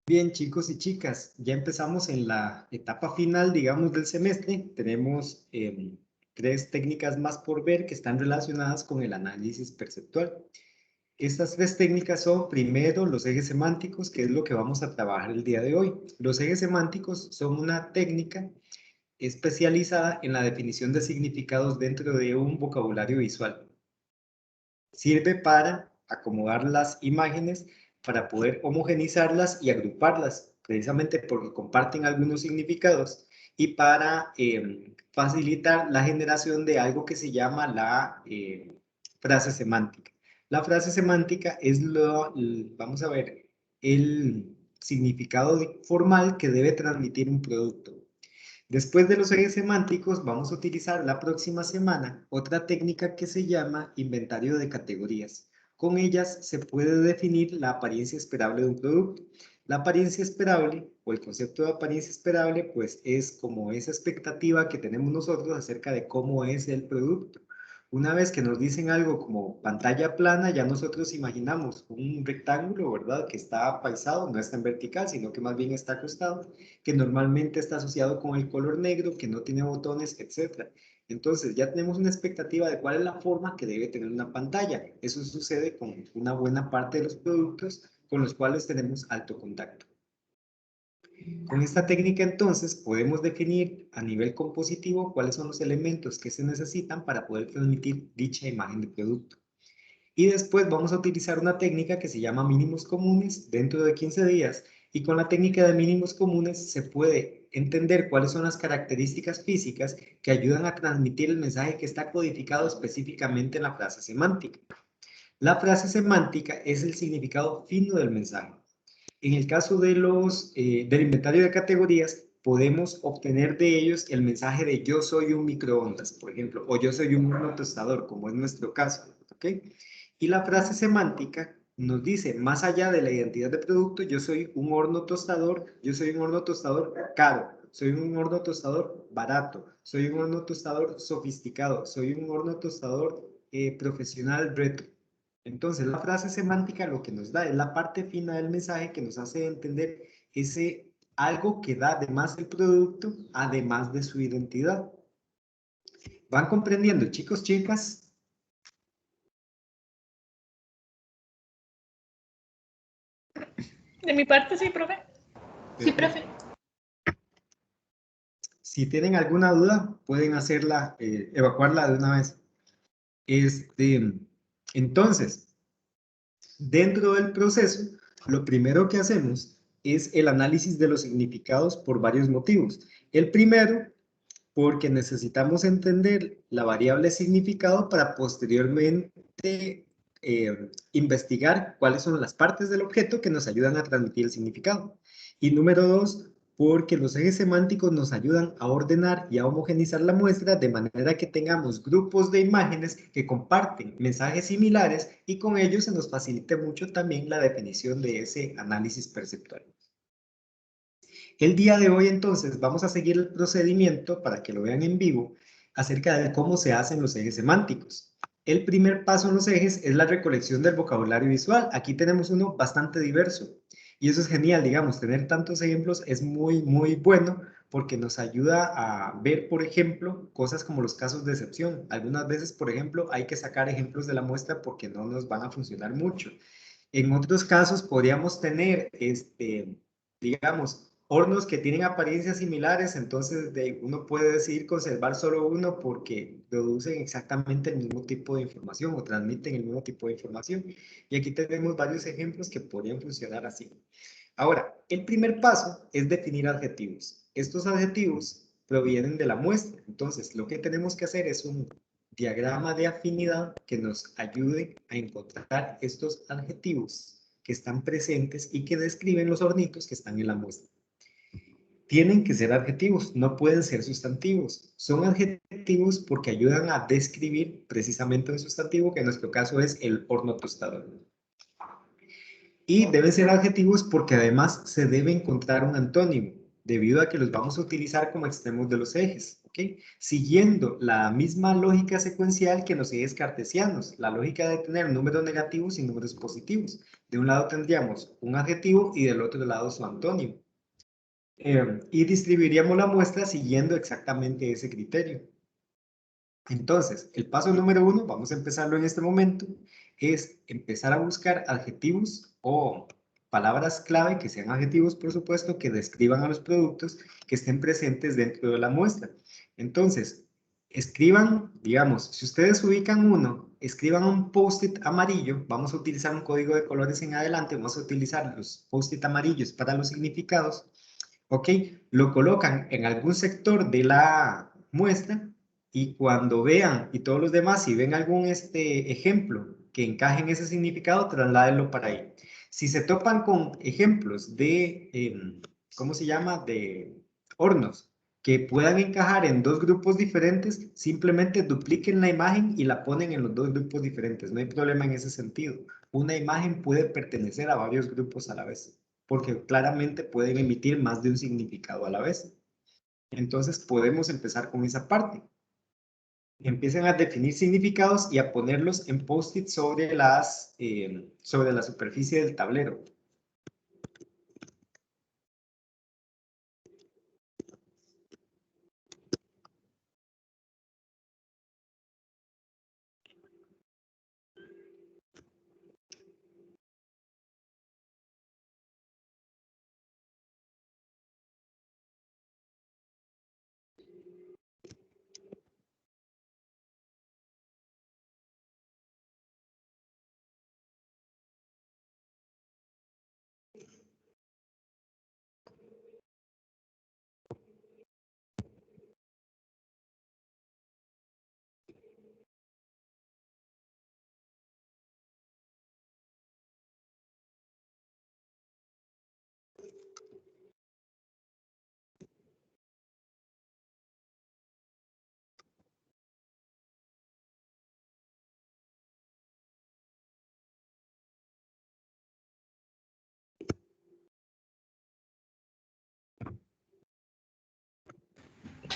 Bien, chicos y chicas, ya empezamos en la etapa final, digamos, del semestre. Tenemos tres técnicas más por ver que están relacionadas con el análisis perceptual. Estas tres técnicas son, primero, los ejes semánticos, que es lo que vamos a trabajar el día de hoy. Los ejes semánticos son una técnica especializada en la definición de significados dentro de un vocabulario visual. Sirve para acomodar las imágenes, para poder homogenizarlas y agruparlas, precisamente porque comparten algunos significados, y para facilitar la generación de algo que se llama la frase semántica. La frase semántica es vamos a ver, el significado formal que debe transmitir un producto. Después de los ejes semánticos, vamos a utilizar la próxima semana otra técnica que se llama inventario de categorías. Con ellas se puede definir la apariencia esperable de un producto. La apariencia esperable, o el concepto de apariencia esperable, pues es como esa expectativa que tenemos nosotros acerca de cómo es el producto. Una vez que nos dicen algo como pantalla plana, ya nosotros imaginamos un rectángulo, ¿verdad? Que está apaisado, no está en vertical, sino que más bien está acostado, que normalmente está asociado con el color negro, que no tiene botones, etc. Entonces ya tenemos una expectativa de cuál es la forma que debe tener una pantalla. Eso sucede con una buena parte de los productos con los cuales tenemos alto contacto. Con esta técnica entonces podemos definir a nivel compositivo cuáles son los elementos que se necesitan para poder transmitir dicha imagen de producto. Y después vamos a utilizar una técnica que se llama mínimos comunes dentro de 15 días. Y con la técnica de mínimos comunes se puede entender cuáles son las características físicas que ayudan a transmitir el mensaje que está codificado específicamente en la frase semántica. La frase semántica es el significado fino del mensaje. En el caso de del inventario de categorías, podemos obtener de ellos el mensaje de yo soy un microondas, por ejemplo, o yo soy un horno tostador, como es nuestro caso, ¿ok? Y la frase semántica nos dice, más allá de la identidad de producto, yo soy un horno tostador, yo soy un horno tostador caro, soy un horno tostador barato, soy un horno tostador sofisticado, soy un horno tostador profesional retro. Entonces, la frase semántica lo que nos da es la parte fina del mensaje que nos hace entender ese algo que da además del producto, además de su identidad. ¿Van comprendiendo, chicos, chicas? De mi parte, sí, profe. Sí, Perfecto. profe. Si tienen alguna duda, pueden hacerla, evacuarla de una vez. Entonces, dentro del proceso, lo primero que hacemos es el análisis de los significados por varios motivos. El primero, porque necesitamos entender la variable significado para posteriormente investigar cuáles son las partes del objeto que nos ayudan a transmitir el significado. Y número dos, porque los ejes semánticos nos ayudan a ordenar y a homogenizar la muestra de manera que tengamos grupos de imágenes que comparten mensajes similares y con ello se nos facilite mucho también la definición de ese análisis perceptual. El día de hoy entonces vamos a seguir el procedimiento para que lo vean en vivo acerca de cómo se hacen los ejes semánticos. El primer paso en los ejes es la recolección del vocabulario visual. Aquí tenemos uno bastante diverso y eso es genial, digamos, tener tantos ejemplos es muy bueno porque nos ayuda a ver, por ejemplo, cosas como los casos de excepción. Algunas veces, por ejemplo, hay que sacar ejemplos de la muestra porque no nos van a funcionar mucho. En otros casos podríamos tener, digamos, hornos que tienen apariencias similares, entonces uno puede decidir conservar solo uno porque producen exactamente el mismo tipo de información o transmiten el mismo tipo de información. Y aquí tenemos varios ejemplos que podrían funcionar así. Ahora, el primer paso es definir adjetivos. Estos adjetivos provienen de la muestra, entonces lo que tenemos que hacer es un diagrama de afinidad que nos ayude a encontrar estos adjetivos que están presentes y que describen los hornitos que están en la muestra. Tienen que ser adjetivos, no pueden ser sustantivos. Son adjetivos porque ayudan a describir precisamente un sustantivo, que en nuestro caso es el horno tostador. Y deben ser adjetivos porque además se debe encontrar un antónimo, debido a que los vamos a utilizar como extremos de los ejes. ¿ok? Siguiendo la misma lógica secuencial que en los ejes cartesianos, la lógica de tener números negativos y números positivos. De un lado tendríamos un adjetivo y del otro lado su antónimo. Y distribuiríamos la muestra siguiendo exactamente ese criterio. Entonces, el paso número 1, vamos a empezarlo en este momento, es empezar a buscar adjetivos o palabras clave, que sean adjetivos, por supuesto, que describan a los productos que estén presentes dentro de la muestra. Entonces, escriban, digamos, si ustedes ubican uno, escriban un post-it amarillo, vamos a utilizar un código de colores en adelante, vamos a utilizar los post-it amarillos para los significados, ¿ok? Lo colocan en algún sector de la muestra y cuando vean, y todos los demás, si ven algún ejemplo que encaje en ese significado, trasládenlo para ahí. Si se topan con ejemplos de, ¿cómo se llama? De hornos que puedan encajar en dos grupos diferentes, simplemente dupliquen la imagen y la ponen en los dos grupos diferentes. No hay problema en ese sentido. Una imagen puede pertenecer a varios grupos a la vez, porque claramente pueden emitir más de un significado a la vez. Entonces podemos empezar con esa parte. Empiezan a definir significados y a ponerlos en post-it sobre sobre la superficie del tablero.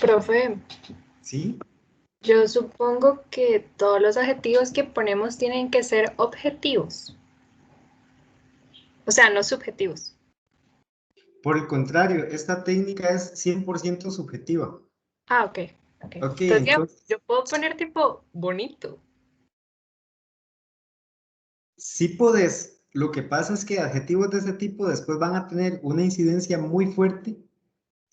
Profe, ¿Sí? yo supongo que todos los adjetivos que ponemos tienen que ser objetivos, o sea, no subjetivos. Por el contrario, esta técnica es 100% subjetiva. Ah, ok, ok. Ok, Entonces entonces, yo puedo poner tipo bonito. sí podés. Lo que pasa es que adjetivos de ese tipo después van a tener una incidencia muy fuerte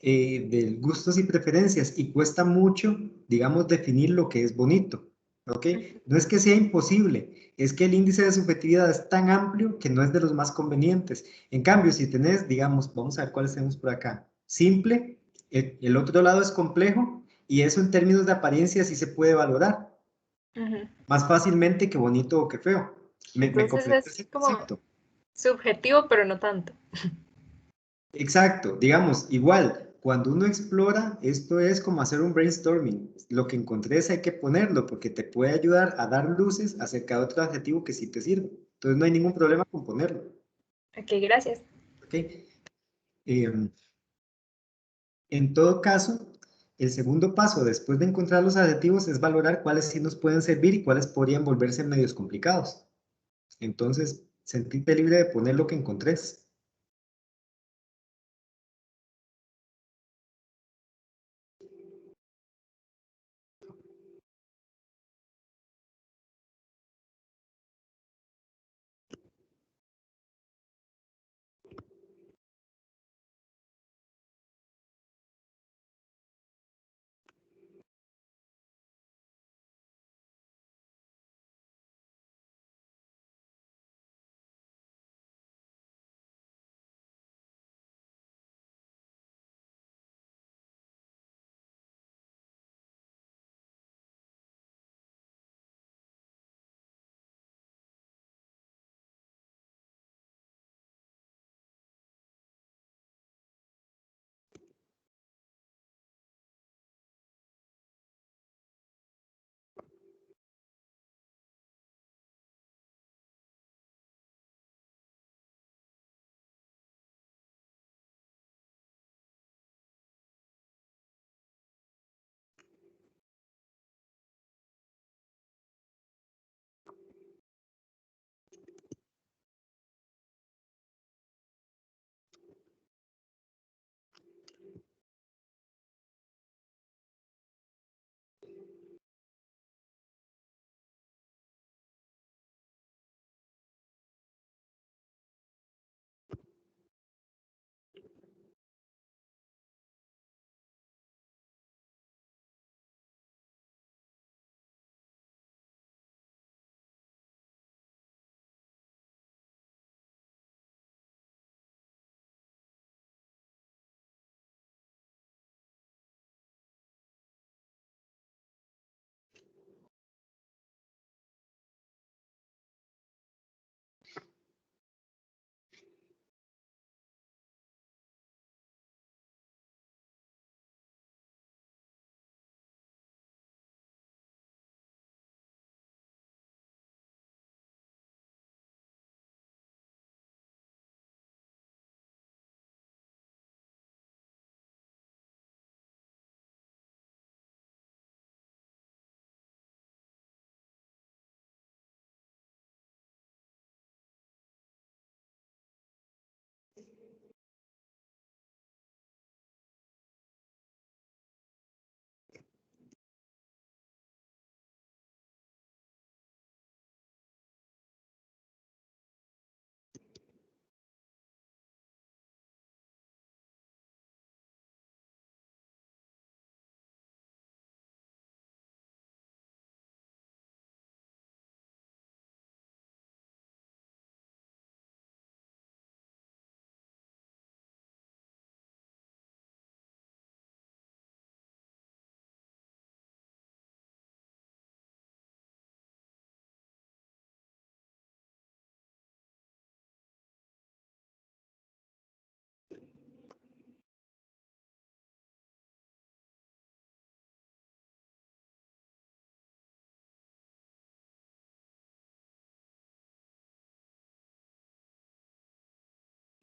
de gustos y preferencias y cuesta mucho, digamos, definir lo que es bonito, ¿ok? Ujú. No es que sea imposible, es que el índice de subjetividad es tan amplio que no es de los más convenientes. En cambio, si tenés, digamos, vamos a ver cuáles tenemos por acá, simple, el otro lado es complejo y eso en términos de apariencia sí se puede valorar Ujú. más fácilmente que bonito o que feo. Me Entonces completé es ese como concepto. subjetivo, pero no tanto. Exacto, digamos, igual, cuando uno explora, esto es como hacer un brainstorming. Lo que encontrés hay que ponerlo porque te puede ayudar a dar luces acerca de otro adjetivo que sí te sirve. Entonces no hay ningún problema con ponerlo. Ok, gracias. ¿Ok? Em, en todo caso, el segundo paso después de encontrar los adjetivos es valorar cuáles sí nos pueden servir y cuáles podrían volverse medios complicados. Entonces, sentirte libre de poner lo que encontrés.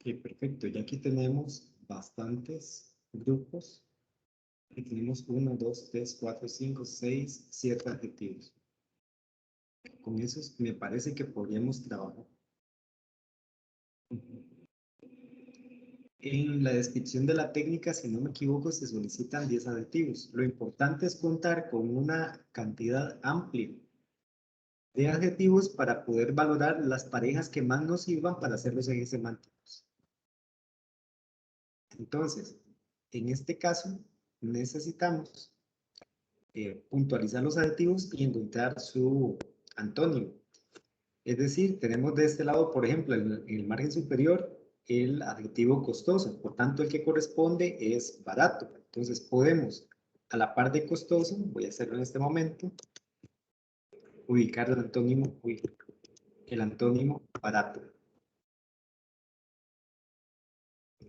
Ok, perfecto. Y aquí tenemos bastantes grupos. Y tenemos 1, 2, 3, 4, 5, 6, 7 adjetivos. Con esos me parece que podríamos trabajar. En la descripción de la técnica, si no me equivoco, se solicitan 10 adjetivos. Lo importante es contar con una cantidad amplia de adjetivos para poder valorar las parejas que más nos sirvan para hacer los ejes semánticos. Entonces, en este caso, necesitamos puntualizar los adjetivos y encontrar su antónimo. Es decir, tenemos de este lado, por ejemplo, en el margen superior, el adjetivo costoso. Por tanto, el que corresponde es barato. Entonces, podemos, a la par de costoso, voy a hacerlo en este momento, ubicar el antónimo barato.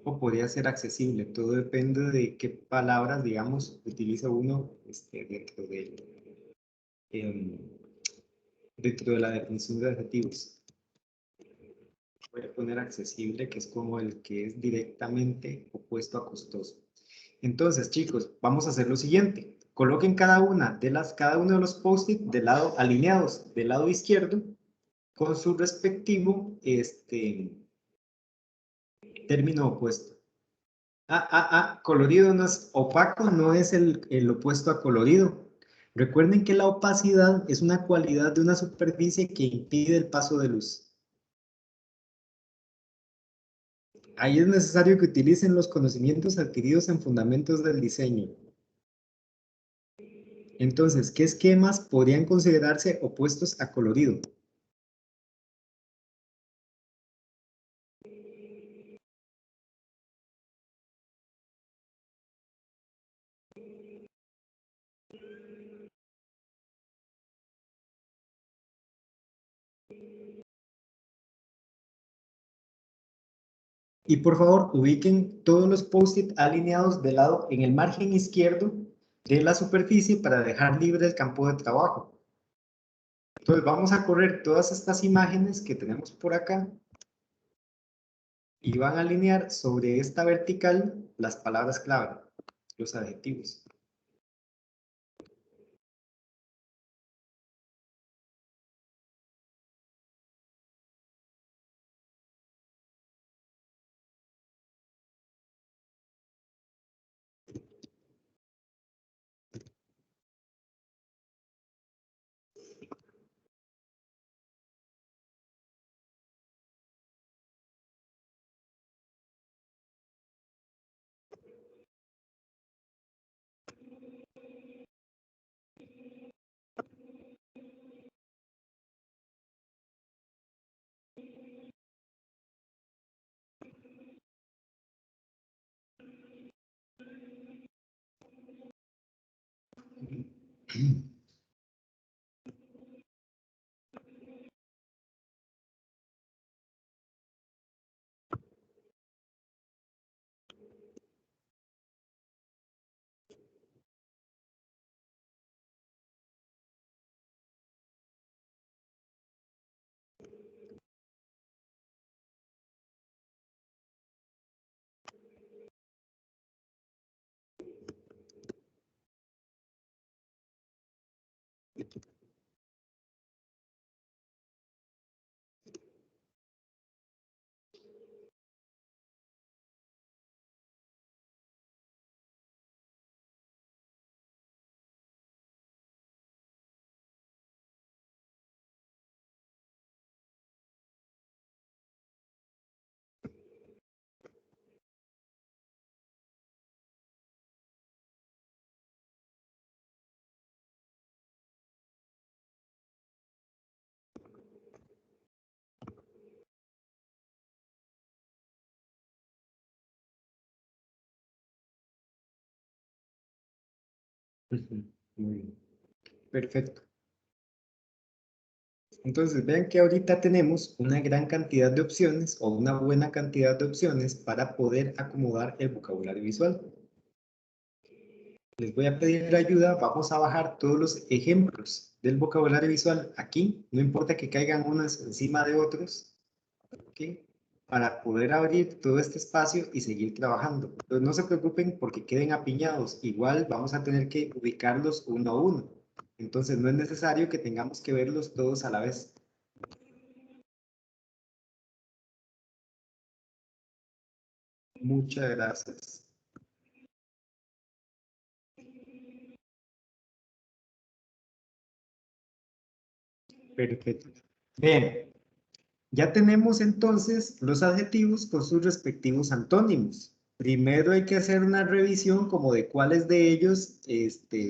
O podría ser accesible. Todo depende de qué palabras, digamos, utiliza uno em, dentro de la definición de adjetivos. Voy a poner accesible, que es como el que es directamente opuesto a costoso. Entonces, chicos, vamos a hacer lo siguiente. Coloquen cada uno de los post-it del lado alineados del lado izquierdo con su respectivo término opuesto. Colorido no es opaco, no es el opuesto a colorido. Recuerden que la opacidad es una cualidad de una superficie que impide el paso de luz. Ahí es necesario que utilicen los conocimientos adquiridos en fundamentos del diseño. Entonces, ¿qué esquemas podrían considerarse opuestos a colorido? Y por favor, ubiquen todos los post-it alineados de lado en el margen izquierdo de la superficie para dejar libre el campo de trabajo. Entonces vamos a correr todas estas imágenes que tenemos por acá y van a alinear sobre esta vertical las palabras clave, los adjetivos. Muy bien. Perfecto. Entonces vean que ahorita tenemos una gran cantidad de opciones o una buena cantidad de opciones para poder acomodar el vocabulario visual. Les voy a pedir ayuda, vamos a bajar todos los ejemplos del vocabulario visual aquí, no importa que caigan unos encima de otros, ¿okay? para poder abrir todo este espacio y seguir trabajando. Entonces no se preocupen porque queden apiñados, igual vamos a tener que ubicarlos uno a uno. Entonces no es necesario que tengamos que verlos todos a la vez. Muchas gracias. Perfecto. Bien, ya tenemos entonces los adjetivos con sus respectivos antónimos. Primero hay que hacer una revisión como de cuáles de ellos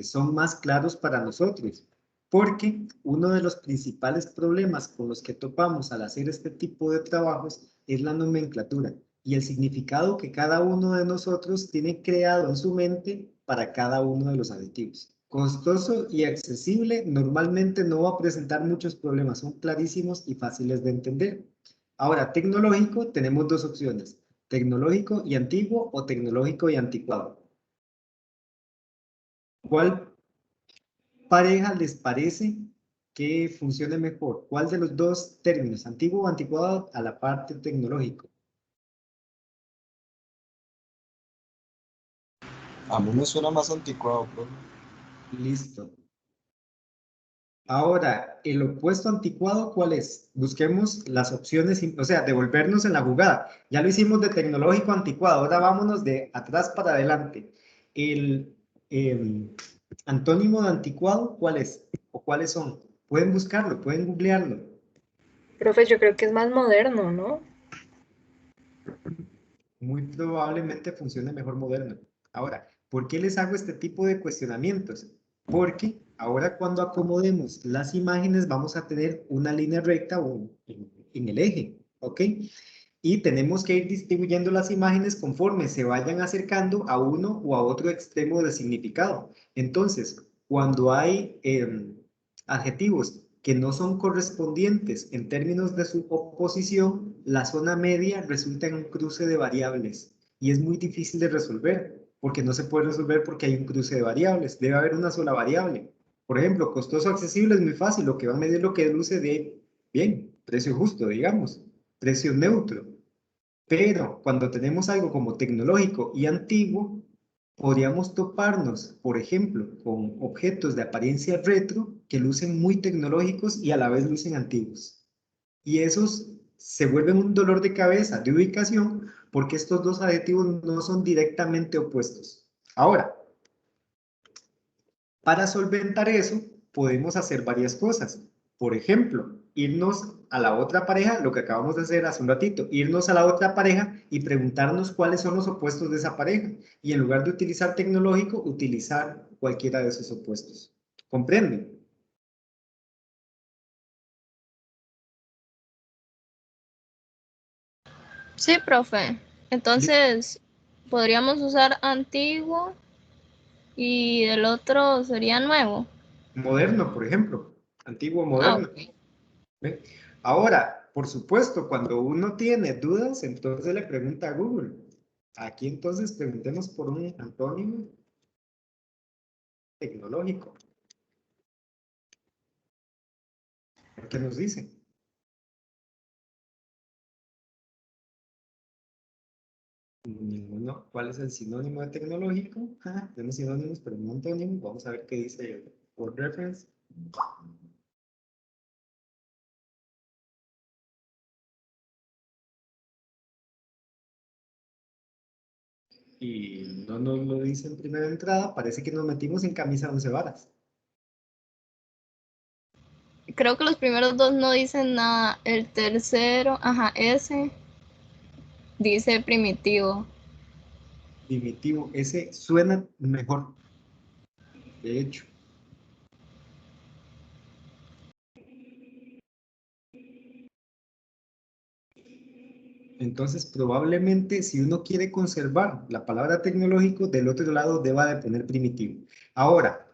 son más claros para nosotros, porque uno de los principales problemas con los que topamos al hacer este tipo de trabajos es la nomenclatura y el significado que cada uno de nosotros tiene creado en su mente para cada uno de los adjetivos. Costoso y accesible normalmente no va a presentar muchos problemas, son clarísimos y fáciles de entender. Ahora, tecnológico, tenemos dos opciones, tecnológico y antiguo o tecnológico y anticuado. ¿Cuál pareja les parece que funcione mejor? ¿Cuál de los dos términos, antiguo o anticuado, a la parte tecnológico? A mí me suena más anticuado, profe. Listo. Ahora, el opuesto anticuado, ¿cuál es? Busquemos las opciones, o sea, devolvernos en la jugada. Ya lo hicimos de tecnológico anticuado, ahora vámonos de atrás para adelante. El antónimo de anticuado, ¿cuál es? ¿O cuáles son? Pueden buscarlo, pueden googlearlo. Profe, yo creo que es más moderno, ¿no? Muy probablemente funcione mejor moderno. Ahora, ¿por qué les hago este tipo de cuestionamientos? Porque ahora cuando acomodemos las imágenes vamos a tener una línea recta en el eje, ¿ok? Y tenemos que ir distribuyendo las imágenes conforme se vayan acercando a uno o a otro extremo del significado. Entonces, cuando hay adjetivos que no son correspondientes en términos de su oposición, la zona media resulta en un cruce de variables y es muy difícil de resolver porque no se puede resolver porque hay un cruce de variables. Debe haber una sola variable. Por ejemplo, costoso accesible es muy fácil, lo que va a medir lo que deduce de, bien, precio justo, digamos, precio neutro. Pero cuando tenemos algo como tecnológico y antiguo, podríamos toparnos, por ejemplo, con objetos de apariencia retro que lucen muy tecnológicos y a la vez lucen antiguos. Y esos se vuelven un dolor de cabeza de ubicación porque estos dos adjetivos no son directamente opuestos. Ahora, para solventar eso, podemos hacer varias cosas. Por ejemplo, irnos a la otra pareja, lo que acabamos de hacer hace un ratito, irnos a la otra pareja y preguntarnos cuáles son los opuestos de esa pareja. Y en lugar de utilizar tecnológico, utilizar cualquiera de esos opuestos. ¿Comprenden? Sí, profe. Entonces, podríamos usar antiguo y el otro sería nuevo. Moderno, por ejemplo. Antiguo, Ah, moderno. ok. ¿Ve? Ahora, por supuesto, cuando uno tiene dudas, entonces le pregunta a Google. Aquí entonces preguntemos por un antónimo tecnológico. ¿Qué nos dice? Ninguno. ¿Cuál es el sinónimo de tecnológico? Tenemos sinónimos, pero no antónimos. Vamos a ver qué dice Word Reference. Y no nos lo dice en primera entrada. Parece que nos metimos en camisa 11 varas. Creo que los primeros dos no dicen nada. El tercero, ajá, ese dice primitivo. Primitivo. Ese suena mejor. De hecho. Entonces, probablemente si uno quiere conservar la palabra tecnológico, del otro lado deba de poner primitivo. Ahora,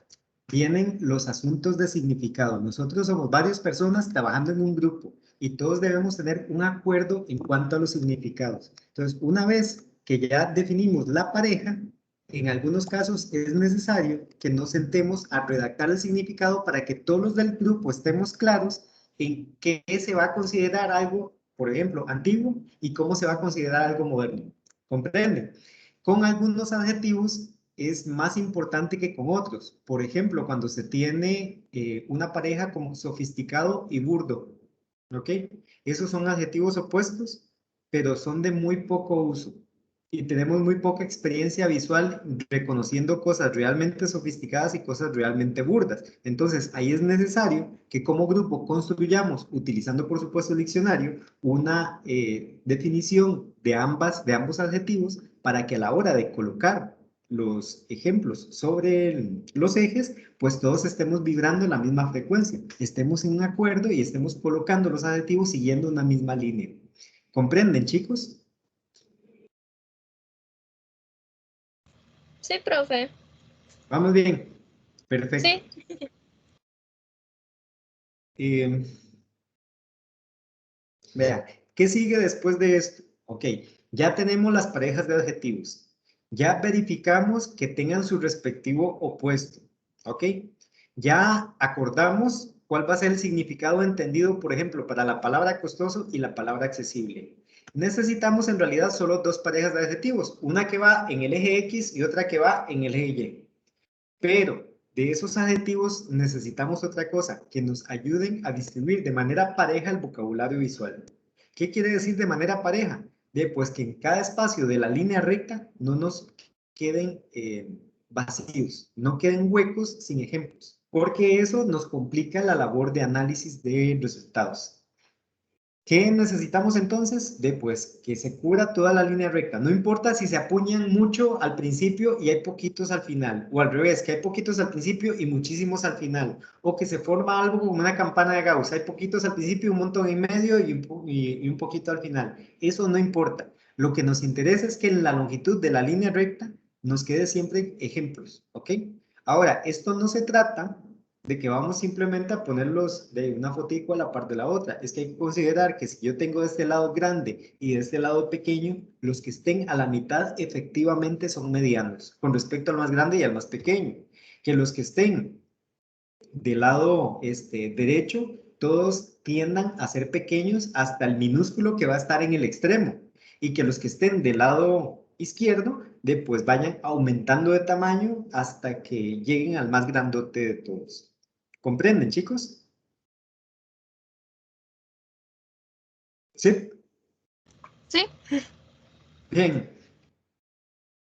vienen los asuntos de significado. Nosotros somos varias personas trabajando en un grupo y todos debemos tener un acuerdo en cuanto a los significados. Entonces, una vez que ya definimos la pareja, en algunos casos es necesario que nos sentemos a redactar el significado para que todos los del grupo estemos claros en qué se va a considerar algo por ejemplo, antiguo, y cómo se va a considerar algo moderno. ¿Comprenden? Con algunos adjetivos es más importante que con otros. Por ejemplo, cuando se tiene una pareja como sofisticado y burdo, ¿ok? Esos son adjetivos opuestos, pero son de muy poco uso. Y tenemos muy poca experiencia visual reconociendo cosas realmente sofisticadas y cosas realmente burdas. Entonces, ahí es necesario que como grupo construyamos, utilizando por supuesto el diccionario, una definición de ambos adjetivos para que a la hora de colocar los ejemplos sobre los ejes, pues todos estemos vibrando en la misma frecuencia, estemos en un acuerdo y estemos colocando los adjetivos siguiendo una misma línea. ¿Comprenden, chicos? Sí, profe. Vamos bien. Perfecto. Sí. Eh, Vea, ¿qué sigue después de esto? Ok, ya tenemos las parejas de adjetivos. Ya verificamos que tengan su respectivo opuesto. Ok, ya acordamos cuál va a ser el significado entendido, por ejemplo, para la palabra costoso y la palabra accesible. Necesitamos en realidad solo dos parejas de adjetivos, una que va en el eje X y otra que va en el eje Y. Pero de esos adjetivos necesitamos otra cosa, que nos ayuden a distribuir de manera pareja el vocabulario visual. ¿Qué quiere decir de manera pareja? Pues que en cada espacio de la línea recta no nos queden vacíos, no queden huecos sin ejemplos, porque eso nos complica la labor de análisis de resultados. ¿Qué necesitamos entonces? Pues que se cubra toda la línea recta. No importa si se apuñan mucho al principio y hay poquitos al final, o al revés, que hay poquitos al principio y muchísimos al final, o que se forma algo como una campana de Gauss. Hay poquitos al principio, un montón en medio y un poquito al final. Eso no importa. Lo que nos interesa es que en la longitud de la línea recta nos quede siempre ejemplos, ¿ok? Ahora, esto no se trata de que vamos simplemente a ponerlos de una fotico a la par de la otra. Es que hay que considerar que si yo tengo de este lado grande y de este lado pequeño, los que estén a la mitad efectivamente son medianos con respecto al más grande y al más pequeño. Que los que estén del lado derecho, todos tiendan a ser pequeños hasta el minúsculo que va a estar en el extremo. Y que los que estén del lado izquierdo, pues vayan aumentando de tamaño hasta que lleguen al más grandote de todos. ¿Comprenden, chicos? Sí. Sí. Bien.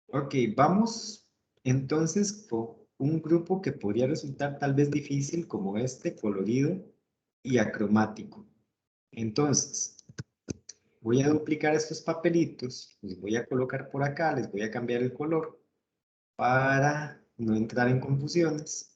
Ok, vamos entonces con un grupo que podría resultar tal vez difícil como este, colorido y acromático. Entonces, voy a duplicar estos papelitos, los voy a colocar por acá, les voy a cambiar el color para no entrar en confusiones.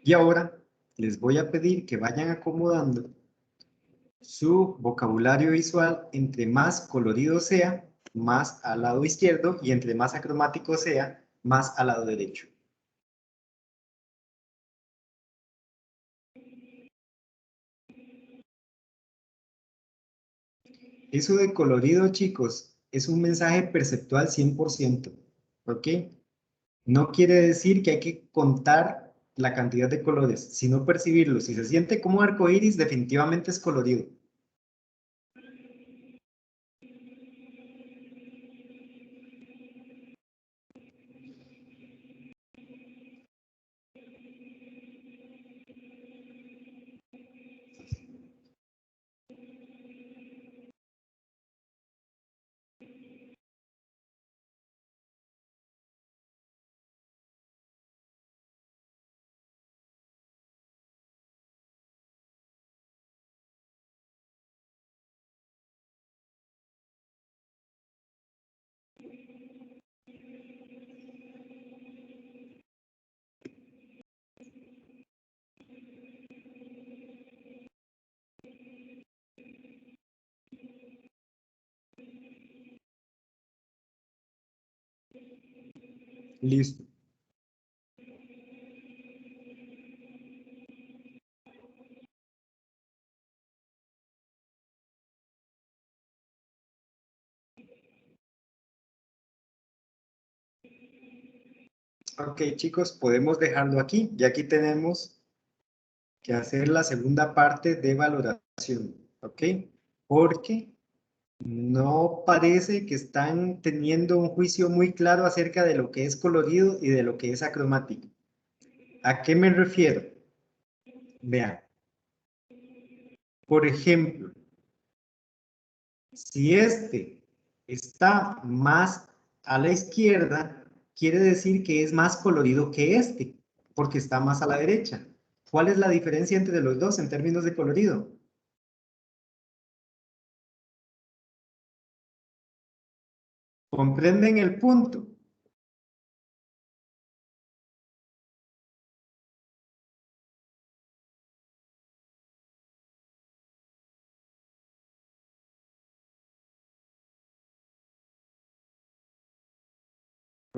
Y ahora les voy a pedir que vayan acomodando su vocabulario visual, entre más colorido sea, más al lado izquierdo, y entre más acromático sea, más al lado derecho. Eso de colorido, chicos, es un mensaje perceptual 100%, ¿ok? No quiere decir que hay que contar la cantidad de colores, sino percibirlos. Si se siente como arco iris, definitivamente es colorido. Listo. Ok, chicos, podemos dejarlo aquí. Y aquí tenemos que hacer la segunda parte de valoración, ¿ok? Porque no parece que están teniendo un juicio muy claro acerca de lo que es colorido y de lo que es acromático. ¿A qué me refiero? Vean. Por ejemplo, si este está más a la izquierda, quiere decir que es más colorido que este, porque está más a la derecha. ¿Cuál es la diferencia entre los dos en términos de colorido? ¿Comprenden el punto?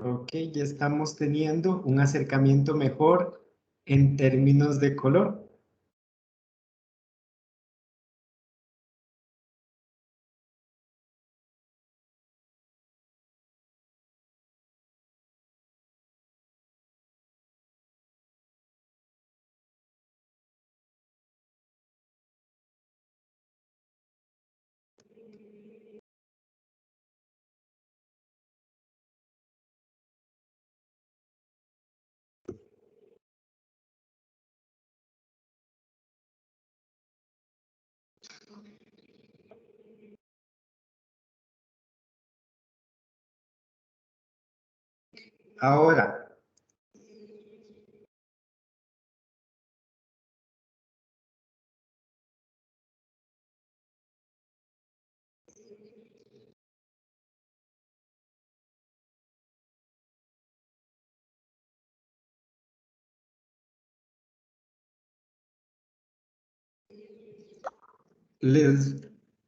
Ok, ya estamos teniendo un acercamiento mejor en términos de color. Ahora,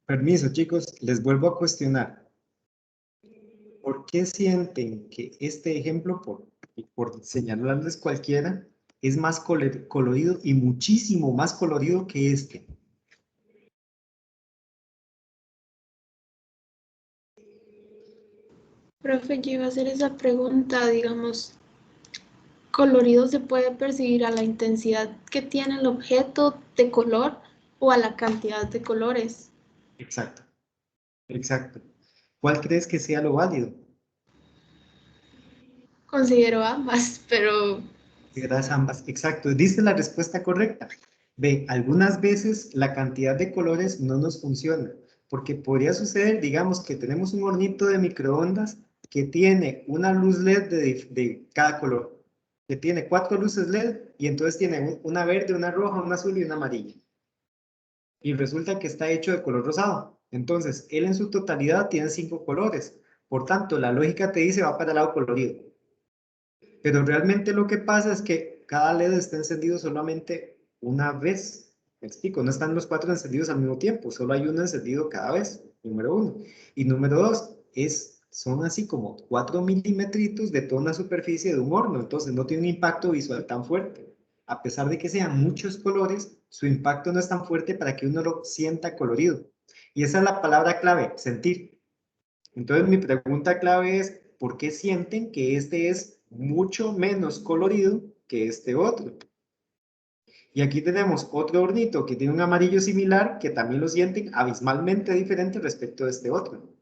permiso chicos, les vuelvo a cuestionar. ¿Por qué sienten que este ejemplo, por señalarles cualquiera, es más colorido y muchísimo más colorido que este? Profe, yo iba a hacer esa pregunta, digamos, ¿colorido se puede percibir a la intensidad que tiene el objeto de color o a la cantidad de colores? Exacto, exacto. ¿Cuál crees que sea lo válido? Considero ambas, pero Serás ambas. Exacto, diste la respuesta correcta. Ve, algunas veces la cantidad de colores no nos funciona, porque podría suceder, digamos, que tenemos un hornito de microondas que tiene una luz LED de cada color, que tiene 4 luces LED y entonces tiene una verde, una roja, una azul y una amarilla. Y resulta que está hecho de color rosado. Entonces, él en su totalidad tiene 5 colores. Por tanto, la lógica te dice va para el lado colorido. Pero realmente lo que pasa es que cada LED está encendido solamente una vez. Me explico, no están los 4 encendidos al mismo tiempo, solo hay uno encendido cada vez, número 1. Y número 2, son así como 4 milímetros de toda una superficie de un horno, entonces no tiene un impacto visual tan fuerte. A pesar de que sean muchos colores, su impacto no es tan fuerte para que uno lo sienta colorido. Y esa es la palabra clave, sentir. Entonces mi pregunta clave es, ¿por qué sienten que este es mucho menos colorido que este otro? Y aquí tenemos otro hornito que tiene un amarillo similar que también lo sienten abismalmente diferente respecto a este otro.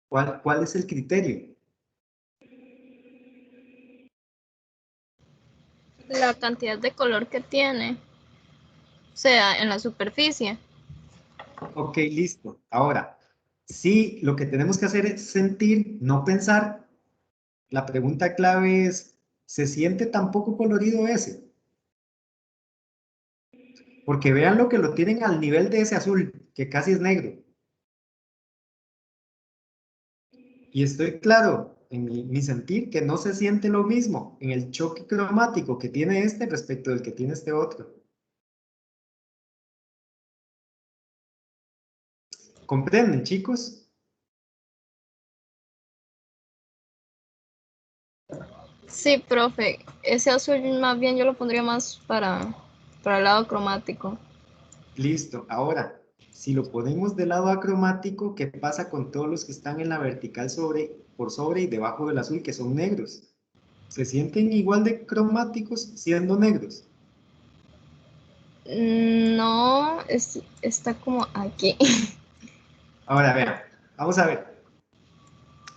¿Cuál es el criterio? La cantidad de color que tiene, o sea, en la superficie. Ok, listo. Ahora, si lo que tenemos que hacer es sentir, no pensar, la pregunta clave es, ¿se siente tan poco colorido ese? Porque vean lo que lo tienen al nivel de ese azul, que casi es negro. Y estoy claro en mi sentir que no se siente lo mismo en el choque cromático que tiene este respecto del que tiene este otro. ¿Comprenden, chicos? Sí, profe, ese azul más bien yo lo pondría más para el lado cromático. Listo. Ahora, si lo ponemos del lado acromático, ¿qué pasa con todos los que están en la vertical por sobre y debajo del azul, que son negros? ¿Se sienten igual de cromáticos siendo negros? No, está como aquí. Ahora vean, vamos a ver.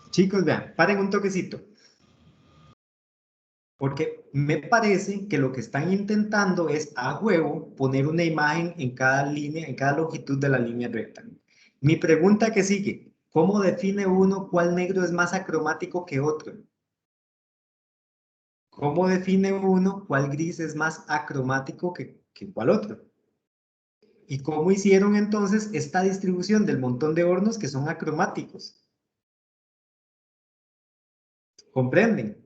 Chicos, vean, paren un toquecito. Porque me parece que lo que están intentando es a huevo poner una imagen en cada línea, en cada longitud de la línea recta. Mi pregunta que sigue, ¿cómo define uno cuál negro es más acromático que otro? ¿Cómo define uno cuál gris es más acromático que cuál otro? ¿Y cómo hicieron entonces esta distribución del montón de hornos que son acromáticos? ¿Comprenden?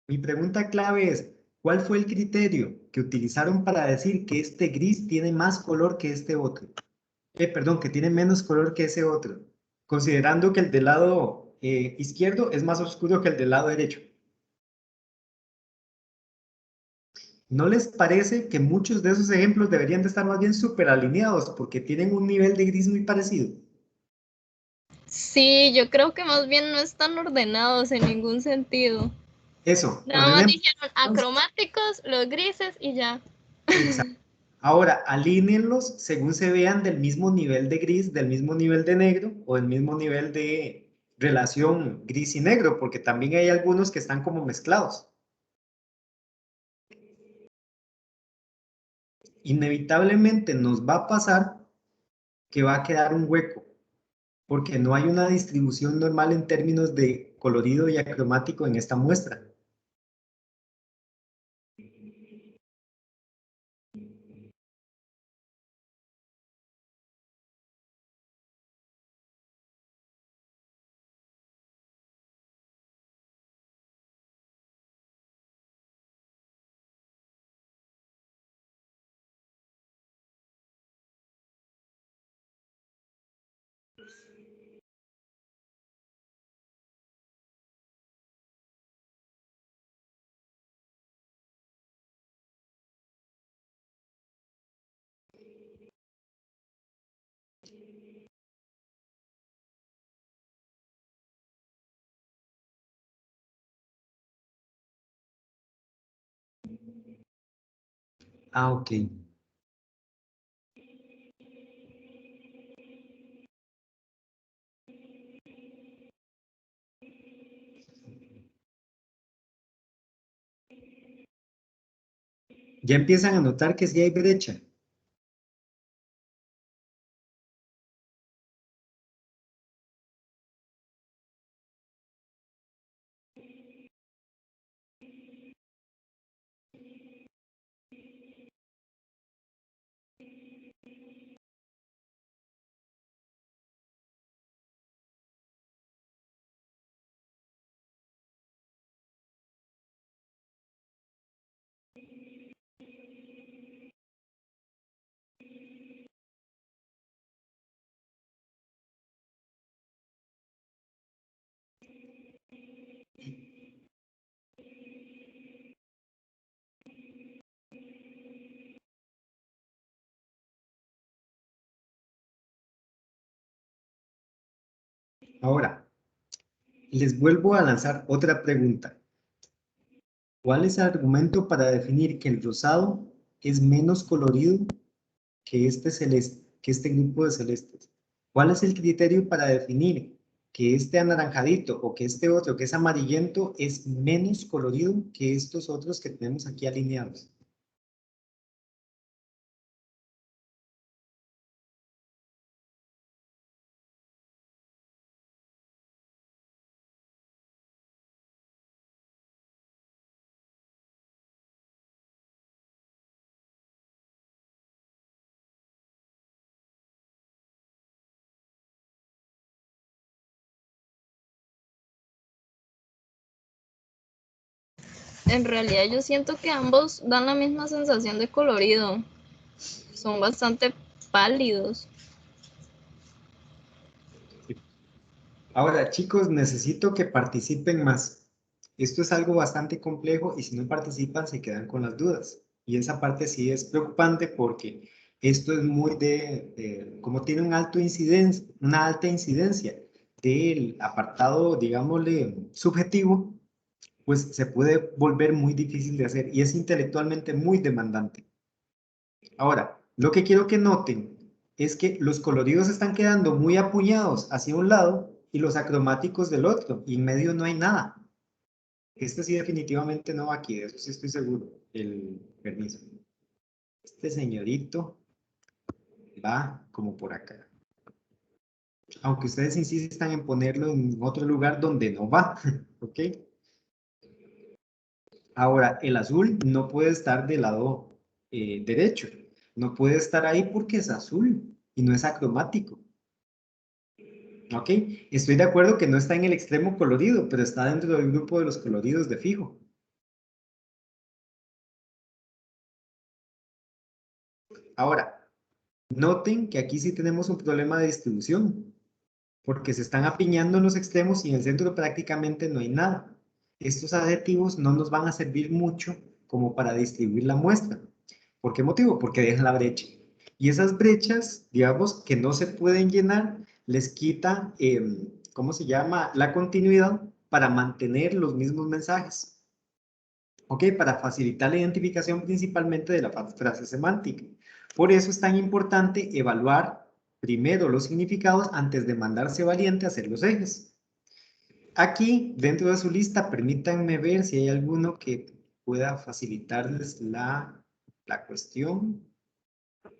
Mi pregunta clave es, ¿cuál fue el criterio que utilizaron para decir que este gris tiene más color que este otro? Perdón, que tiene menos color que ese otro, considerando que el del lado izquierdo es más oscuro que el del lado derecho. ¿No les parece que muchos de esos ejemplos deberían de estar más bien súper alineados porque tienen un nivel de gris muy parecido? Sí, yo creo que más bien no están ordenados en ningún sentido. Eso, Nada más ordenemos. dijeron acromáticos, los grises y ya. Exacto. Ahora, alínenlos según se vean del mismo nivel de gris, del mismo nivel de negro o del mismo nivel de relación gris y negro, porque también hay algunos que están como mezclados. Inevitablemente nos va a pasar que va a quedar un hueco, porque no hay una distribución normal en términos de colorido y acromático en esta muestra. Ah, ok. Ya empiezan a notar que sí hay brecha. Ahora, les vuelvo a lanzar otra pregunta. ¿Cuál es el argumento para definir que el rosado es menos colorido que este celeste, que este grupo de celestes? ¿Cuál es el criterio para definir que este anaranjadito o que este otro que es amarillento es menos colorido que estos otros que tenemos aquí alineados? En realidad yo siento que ambos dan la misma sensación de colorido. Son bastante pálidos. Ahora, chicos, necesito que participen más. Esto es algo bastante complejo y si no participan se quedan con las dudas. Y esa parte sí es preocupante porque esto es muy como tiene un alto una alta incidencia del apartado, digámosle, subjetivo, pues se puede volver muy difícil de hacer y es intelectualmente muy demandante. Ahora, lo que quiero que noten es que los coloridos están quedando muy apuñados hacia un lado y los acromáticos del otro, y en medio no hay nada. Este sí definitivamente no va aquí, de eso sí estoy seguro. El permiso. Este señorito va como por acá. Aunque ustedes insistan en ponerlo en otro lugar donde no va, ¿ok? Ahora, el azul no puede estar del lado derecho. No puede estar ahí porque es azul y no es acromático. ¿Ok? Estoy de acuerdo que no está en el extremo colorido, pero está dentro del grupo de los coloridos de fijo. Ahora, noten que aquí sí tenemos un problema de distribución, porque se están apiñando en los extremos y en el centro prácticamente no hay nada. Estos adjetivos no nos van a servir mucho como para distribuir la muestra. ¿Por qué motivo? Porque dejan la brecha. Y esas brechas, digamos, que no se pueden llenar, les quita, ¿cómo se llama? La continuidad para mantener los mismos mensajes. ¿Ok? Para facilitar la identificación principalmente de la frase semántica. Por eso es tan importante evaluar primero los significados antes de mandarse valiente a hacer los ejes. Aquí, dentro de su lista, permítanme ver si hay alguno que pueda facilitarles la cuestión.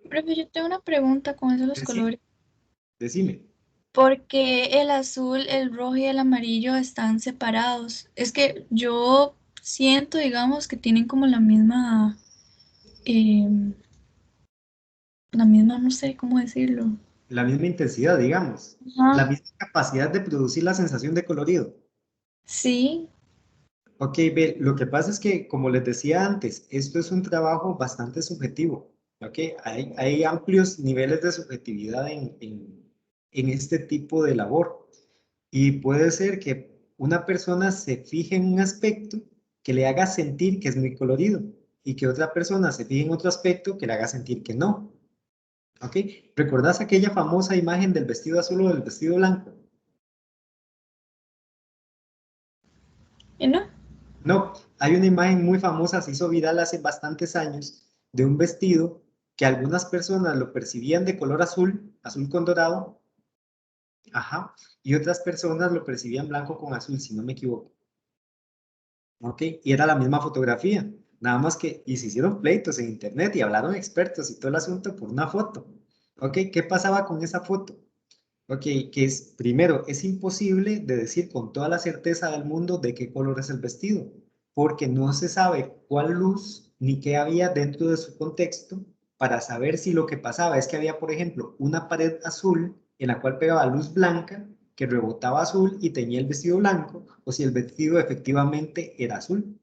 Profe, yo tengo una pregunta con eso de los colores. Decime. ¿Por qué el azul, el rojo y el amarillo están separados? Es que yo siento, digamos, que tienen como em, la misma, no sé cómo decirlo. La misma intensidad, digamos. La Ajá, misma capacidad de producir la sensación de colorido. sí, Ok, ve, lo que pasa es que, como les decía antes, esto es un trabajo bastante subjetivo. Ok, hay amplios niveles de subjetividad en este tipo de labor. Y puede ser que una persona se fije en un aspecto que le haga sentir que es muy colorido y que otra persona se fije en otro aspecto que le haga sentir que no. ¿Ok? ¿Recordás aquella famosa imagen del vestido azul o del vestido blanco? ¿y no? No, hay una imagen muy famosa, se hizo viral hace bastantes años, de un vestido que algunas personas lo percibían de color azul, azul con dorado, ajá, y otras personas lo percibían blanco con azul, si no me equivoco. ¿Ok? Y era la misma fotografía, nada más que, y se hicieron pleitos en internet y hablaron expertos y todo el asunto por una foto. ¿Ok? ¿Qué pasaba con esa foto? Ok, que es, primero, es imposible de decir con toda la certeza del mundo de qué color es el vestido, porque no se sabe cuál luz ni qué había dentro de su contexto para saber si lo que pasaba es que había, por ejemplo, una pared azul en la cual pegaba luz blanca que rebotaba azul y teñía el vestido blanco, o si el vestido efectivamente era azul.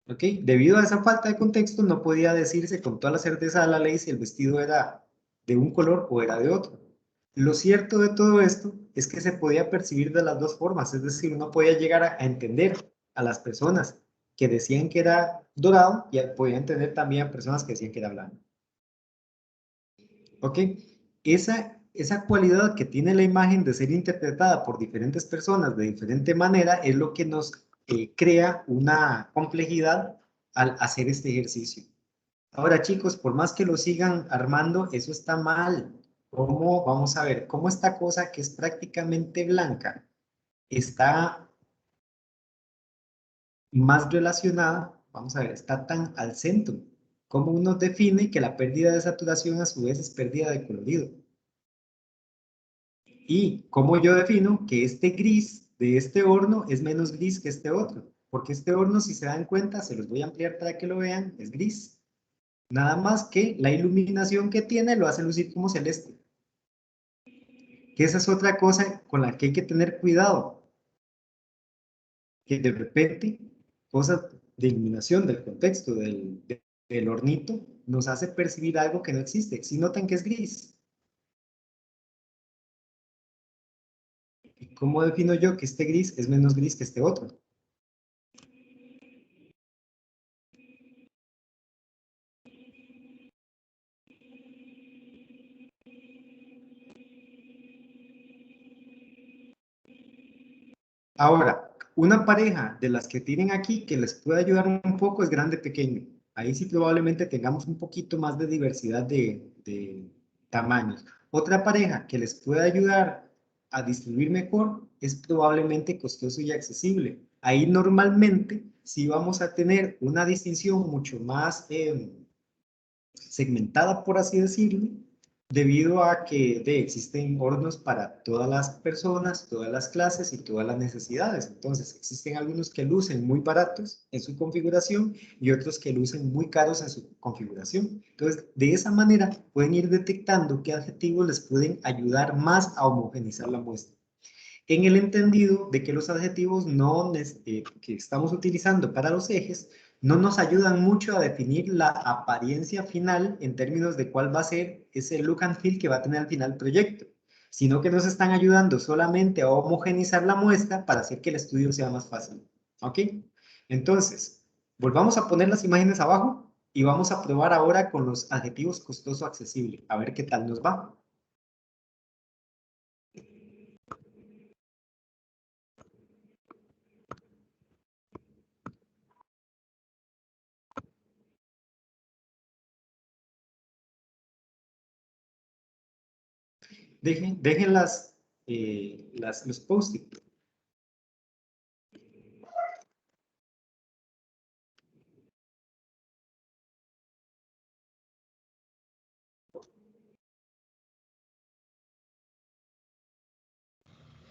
¿Ok? Debido a esa falta de contexto, no podía decirse con toda la certeza de la ley si el vestido era de un color o era de otro. Lo cierto de todo esto es que se podía percibir de las dos formas, es decir, uno podía llegar a entender a las personas que decían que era dorado y podía entender también a personas que decían que era blanco. ¿Ok? Esa cualidad que tiene la imagen de ser interpretada por diferentes personas de diferente manera es lo que nos crea una complejidad al hacer este ejercicio. Ahora, chicos, por más que lo sigan armando, eso está mal. ¿Cómo? Vamos a ver, cómo esta cosa que es prácticamente blanca está más relacionada, vamos a ver, está tan al centro. ¿Cómo uno define que la pérdida de saturación a su vez es pérdida de colorido? Y cómo yo defino que este gris de este horno es menos gris que este otro. Porque este horno, si se dan cuenta, se los voy a ampliar para que lo vean, es gris. Nada más que la iluminación que tiene lo hace lucir como celeste. Que esa es otra cosa con la que hay que tener cuidado. Que de repente, cosas de iluminación del contexto del hornito nos hace percibir algo que no existe. Si notan que es gris. ¿Y cómo defino yo que este gris es menos gris que este otro? Ahora, una pareja de las que tienen aquí que les puede ayudar un poco es grande-pequeño. Ahí sí probablemente tengamos un poquito más de diversidad de tamaños. Otra pareja que les puede ayudar a distribuir mejor es probablemente costoso y accesible. Ahí normalmente sí vamos a tener una distinción mucho más segmentada, por así decirlo, debido a que existen hornos para todas las personas, todas las clases y todas las necesidades. Entonces, existen algunos que lucen muy baratos en su configuración y otros que lucen muy caros en su configuración. Entonces, de esa manera pueden ir detectando qué adjetivos les pueden ayudar más a homogenizar la muestra. En el entendido de que los adjetivos que estamos utilizando para los ejes no nos ayudan mucho a definir la apariencia final en términos de cuál va a ser ese look and feel que va a tener al final el proyecto, sino que nos están ayudando solamente a homogenizar la muestra para hacer que el estudio sea más fácil. ¿Ok? Entonces, volvamos a poner las imágenes abajo y vamos a probar ahora con los adjetivos costoso accesible, a ver qué tal nos va. Dejen los post-it.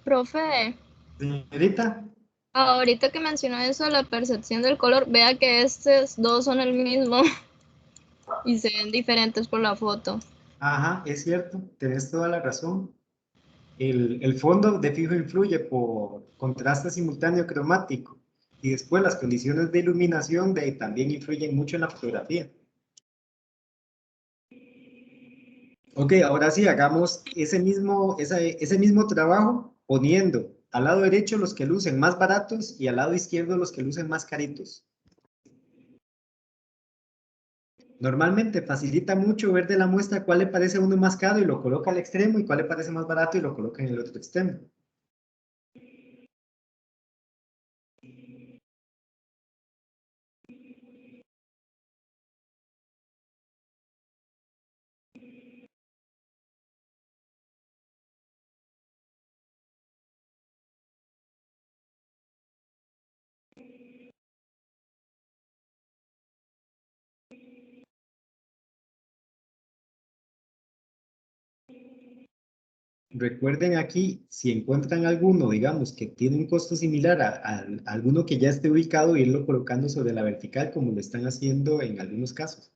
Profe, Señorita, ahorita que mencionó eso, la percepción del color, vea que estos dos son el mismo y se ven diferentes por la foto. ajá, es cierto, tenés toda la razón. El fondo de fijo influye por contraste simultáneo cromático y después las condiciones de iluminación también influyen mucho en la fotografía. Ok, ahora sí, hagamos ese mismo trabajo poniendo al lado derecho los que lucen más baratos y al lado izquierdo los que lucen más caritos. Normalmente facilita mucho ver de la muestra cuál le parece a uno más caro y lo coloca al extremo y cuál le parece más barato y lo coloca en el otro extremo. Recuerden aquí, si encuentran alguno, digamos, que tiene un costo similar a alguno que ya esté ubicado, irlo colocando sobre la vertical como lo están haciendo en algunos casos.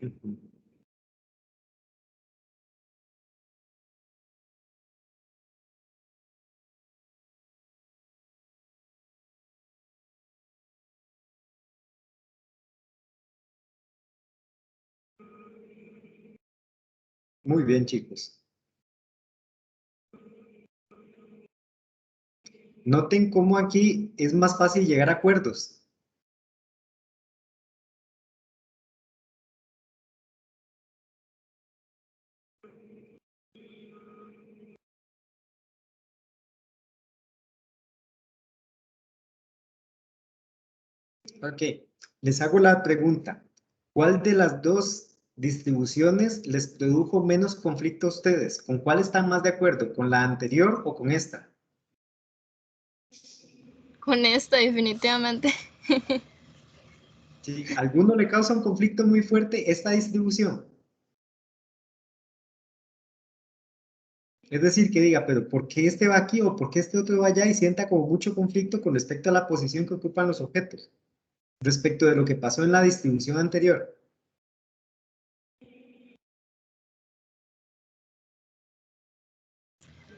Ujú. Muy bien, chicos. Noten cómo aquí es más fácil llegar a acuerdos. Ok, les hago la pregunta. ¿Cuál de las dos distribuciones les produjo menos conflicto a ustedes? ¿Con cuál están más de acuerdo? ¿Con la anterior o con esta? Con esta, definitivamente. Si a alguno le causa un conflicto muy fuerte esta distribución. Es decir, que diga, pero ¿por qué este va aquí o por qué este otro va allá? Y sienta como mucho conflicto con respecto a la posición que ocupan los objetos, respecto de lo que pasó en la distribución anterior.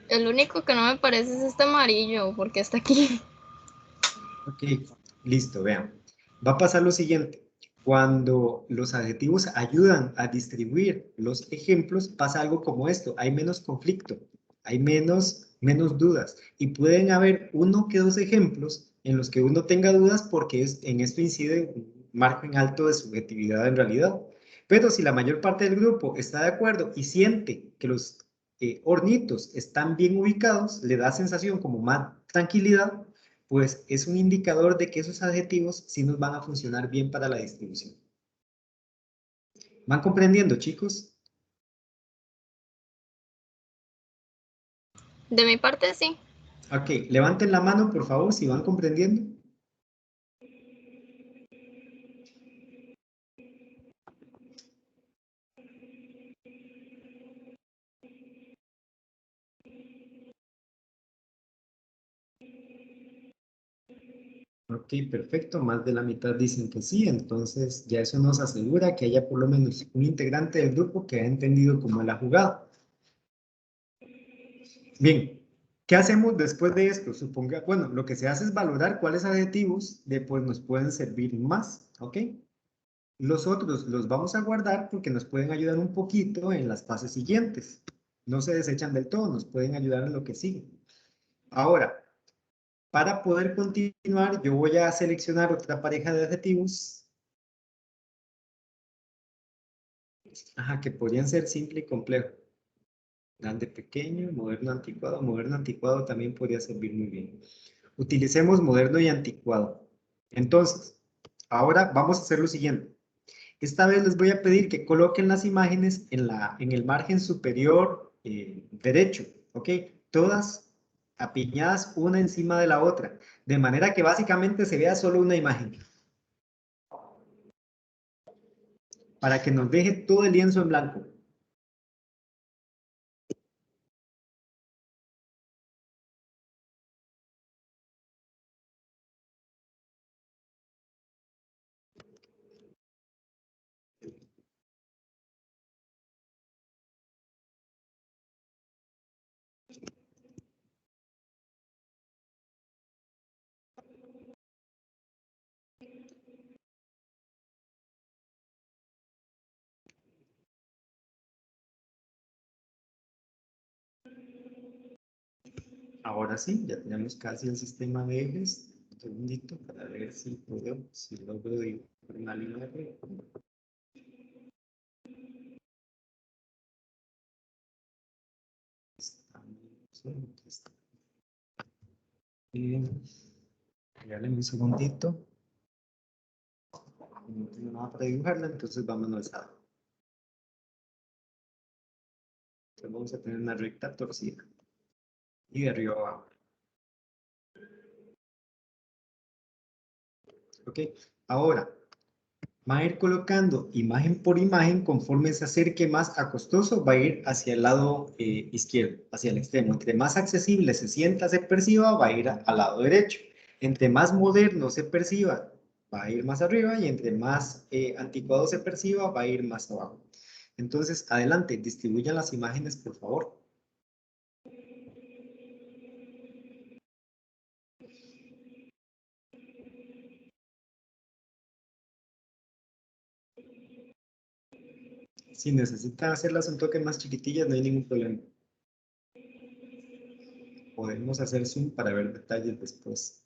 El único que no me parece es este amarillo, porque está aquí. Ok, listo, vean. Va a pasar lo siguiente. Cuando los adjetivos ayudan a distribuir los ejemplos, pasa algo como esto. Hay menos conflicto, hay menos dudas. Y pueden haber uno que dos ejemplos en los que uno tenga dudas porque en esto incide un margen alto de subjetividad en realidad. Pero si la mayor parte del grupo está de acuerdo y siente que los hornitos están bien ubicados, le da sensación como más tranquilidad, pues es un indicador de que esos adjetivos sí nos van a funcionar bien para la distribución. ¿Van comprendiendo, chicos? De mi parte, sí. Ok, levanten la mano, por favor, si van comprendiendo. Ok, perfecto, más de la mitad dicen que sí, entonces ya eso nos asegura que haya por lo menos un integrante del grupo que ha entendido cómo es la jugada. Bien, ¿qué hacemos después de esto? Suponga, bueno, lo que se hace es valorar cuáles adjetivos después nos pueden servir más, ¿ok? Los otros los vamos a guardar porque nos pueden ayudar un poquito en las fases siguientes. No se desechan del todo, nos pueden ayudar en lo que sigue. Ahora, para poder continuar, yo voy a seleccionar otra pareja de adjetivos. Ajá, que podrían ser simple y complejo. Grande, pequeño, moderno, anticuado también podría servir muy bien. Utilicemos moderno y anticuado. Entonces, ahora vamos a hacer lo siguiente. Esta vez les voy a pedir que coloquen las imágenes en el margen superior derecho, ¿ok? Todas apiñadas una encima de la otra, de manera que básicamente se vea solo una imagen, para que nos deje todo el lienzo en blanco. Ahora sí, ya tenemos casi el sistema de ejes. Un segundito para ver si puedo, si logro dibujar una línea recta. Regálame un segundito. No tengo nada para dibujarla, entonces vámonos a... Entonces vamos a tener una recta torcida. Y de arriba abajo. ¿Ok? Ahora, va a ir colocando imagen por imagen conforme se acerque más a costoso, va a ir hacia el lado izquierdo, hacia el extremo. Entre más accesible se sienta, se perciba, va a ir al lado derecho. Entre más moderno se perciba, va a ir más arriba y entre más anticuado se perciba, va a ir más abajo. Entonces, adelante, distribuyan las imágenes, por favor. Si necesitan hacerlas un toque más chiquitillas, no hay ningún problema. Podemos hacer zoom para ver detalles después.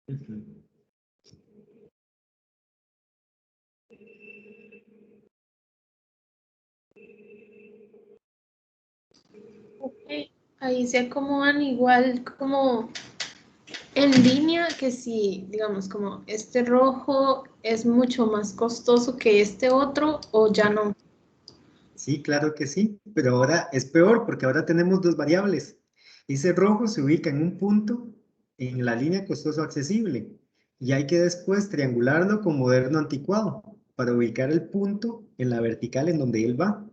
Ujú. Ok, ahí se acomodan igual como en línea que si, digamos, como este rojo es mucho más costoso que este otro o ya no. Sí, claro que sí, pero ahora es peor porque ahora tenemos dos variables. Ese rojo se ubica en un punto en la línea costoso accesible y hay que después triangularlo con moderno anticuado para ubicar el punto en la vertical en donde él va.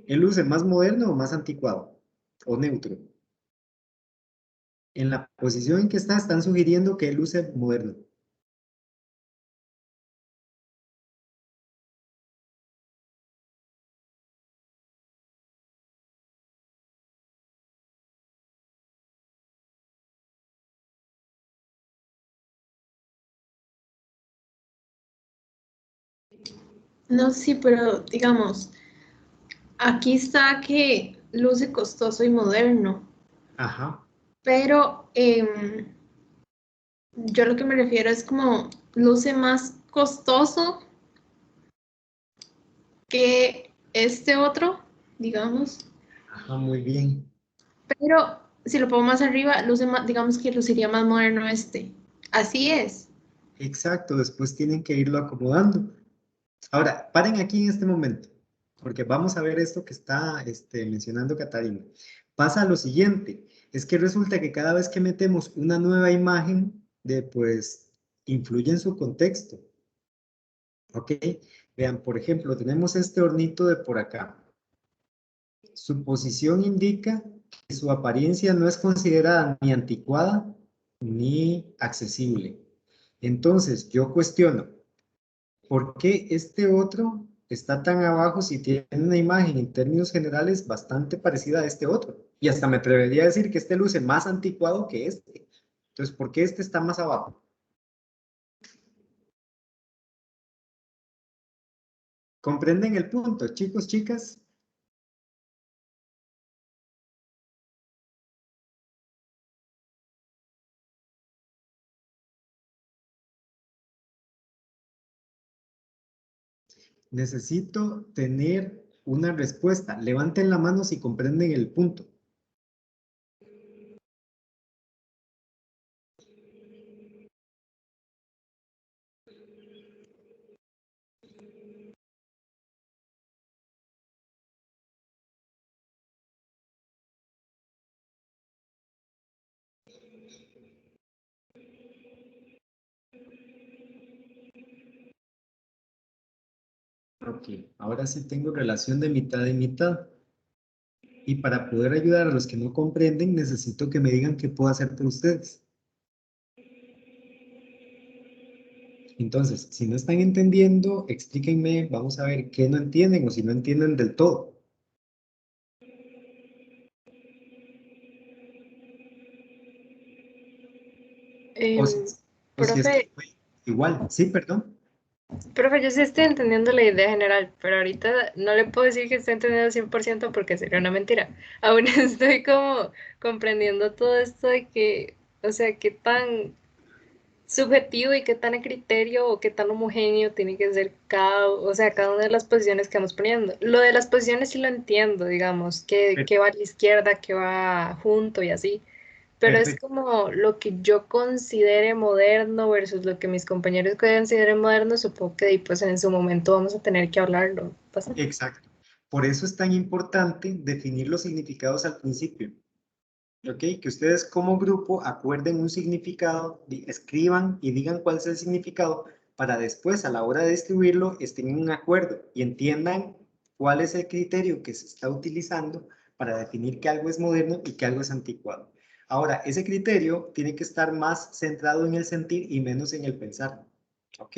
¿Él luce más moderno o más anticuado? ¿O neutro? En la posición en que está, están sugiriendo que él luce moderno. No, sí, pero digamos, aquí está que luce costoso y moderno, Ajá. pero yo lo que me refiero es como luce más costoso que este otro, digamos, Ajá, muy bien. pero si lo pongo más arriba, luce más, digamos que luciría más moderno este. Así es. Exacto, después tienen que irlo acomodando. Ahora, paren aquí en este momento, porque vamos a ver esto que está mencionando Catarina. Pasa lo siguiente, es que resulta que cada vez que metemos una nueva imagen, pues, influye en su contexto. ¿Ok? Vean, por ejemplo, tenemos este hornito de por acá. Su posición indica que su apariencia no es considerada ni anticuada ni accesible. Entonces, yo cuestiono, ¿por qué este otro está tan abajo si tiene una imagen en términos generales bastante parecida a este otro? Y hasta me atrevería a decir que este luce más anticuado que este. Entonces, ¿por qué este está más abajo? ¿Comprenden el punto, chicos, chicas? Necesito tener una respuesta. Levanten la mano si comprenden el punto. Ok, ahora sí tengo relación de mitad y mitad. Y para poder ayudar a los que no comprenden, necesito que me digan qué puedo hacer por ustedes. Entonces, si no están entendiendo, explíquenme, vamos a ver qué no entienden o si no entienden del todo. O si, o si es que Profe, fue igual. Sí, perdón. profe, yo sí estoy entendiendo la idea general, pero ahorita no le puedo decir que estoy entendiendo al 100% porque sería una mentira. Aún estoy como comprendiendo todo esto de que, o sea, qué tan subjetivo y qué tan a criterio o qué tan homogéneo tiene que ser cada, o sea, cada una de las posiciones que vamos poniendo. Lo de las posiciones sí lo entiendo, digamos, que va a la izquierda, que va junto y así, pero es Perfecto. como lo que yo considere moderno versus lo que mis compañeros consideren moderno, supongo que pues en su momento vamos a tener que hablarlo. ¿Pasa? Exacto. Por eso es tan importante definir los significados al principio. ¿Ok? Que ustedes como grupo acuerden un significado, escriban y digan cuál es el significado para después a la hora de distribuirlo estén en un acuerdo y entiendan cuál es el criterio que se está utilizando para definir que algo es moderno y que algo es anticuado. Ahora, ese criterio tiene que estar más centrado en el sentir y menos en el pensar. ¿Ok?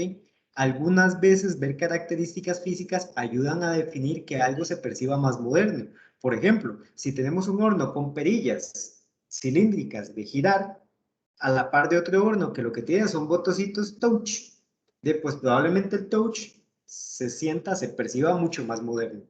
Algunas veces ver características físicas ayudan a definir que algo se perciba más moderno. Por ejemplo, si tenemos un horno con perillas cilíndricas de girar, a la par de otro horno que lo que tiene son botoncitos touch, pues probablemente el touch se perciba mucho más moderno,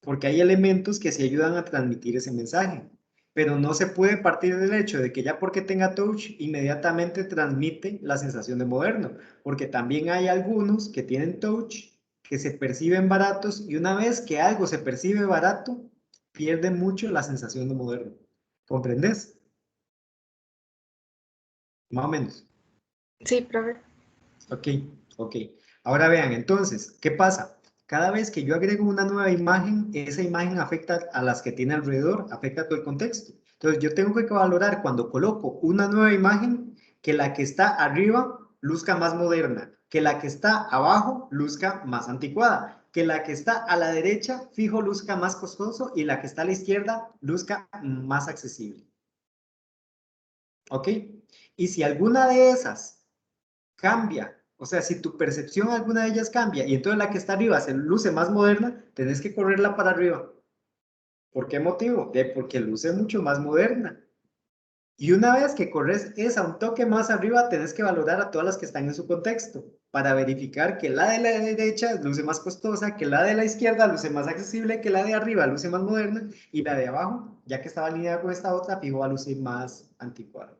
porque hay elementos que sí ayudan a transmitir ese mensaje. pero no se puede partir del hecho de que ya porque tenga touch, inmediatamente transmite la sensación de moderno, porque también hay algunos que tienen touch, que se perciben baratos, y una vez que algo se percibe barato, pierde mucho la sensación de moderno. ¿Comprendes? Más o menos. Sí, profe. Ok, ok. Ahora vean, entonces, ¿qué pasa? Cada vez que yo agrego una nueva imagen, esa imagen afecta a las que tiene alrededor, afecta a todo el contexto. Entonces, yo tengo que valorar cuando coloco una nueva imagen que la que está arriba luzca más moderna, que la que está abajo luzca más anticuada, que la que está a la derecha fijo luzca más costoso y la que está a la izquierda luzca más accesible. ¿Ok? Y si alguna de esas cambia, o sea, si tu percepción alguna de ellas cambia y entonces la que está arriba se luce más moderna, tenés que correrla para arriba. ¿Por qué motivo? Porque luce mucho más moderna. Y una vez que corres esa un toque más arriba, tenés que valorar a todas las que están en su contexto para verificar que la de la derecha luce más costosa, que la de la izquierda luce más accesible, que la de arriba luce más moderna y la de abajo, ya que estaba alineada con esta otra, fijo va a lucir más anticuada.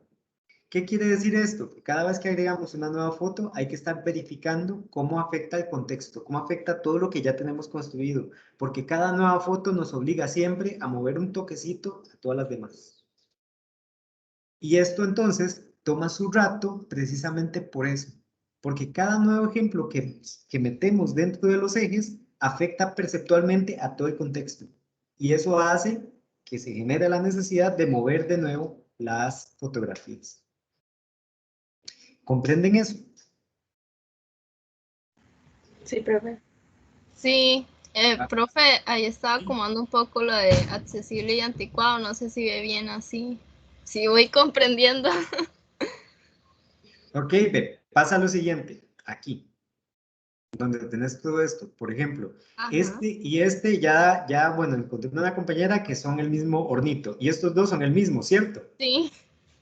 ¿Qué quiere decir esto? Que cada vez que agregamos una nueva foto hay que estar verificando cómo afecta el contexto, cómo afecta todo lo que ya tenemos construido, porque cada nueva foto nos obliga siempre a mover un toquecito a todas las demás. Y esto entonces toma su rato precisamente por eso, porque cada nuevo ejemplo que metemos dentro de los ejes afecta perceptualmente a todo el contexto. Y eso hace que se genere la necesidad de mover de nuevo las fotografías. ¿Comprenden eso? Sí, profe. Sí, profe, ahí estaba acomodando un poco lo de accesible y anticuado, no sé si ve bien así. Sí, voy comprendiendo. Ok, ve, pasa lo siguiente, aquí, donde tenés todo esto. Por ejemplo, Ajá. este y este ya, bueno, encontré una compañera que son el mismo hornito, y estos dos son el mismo, ¿cierto? Sí,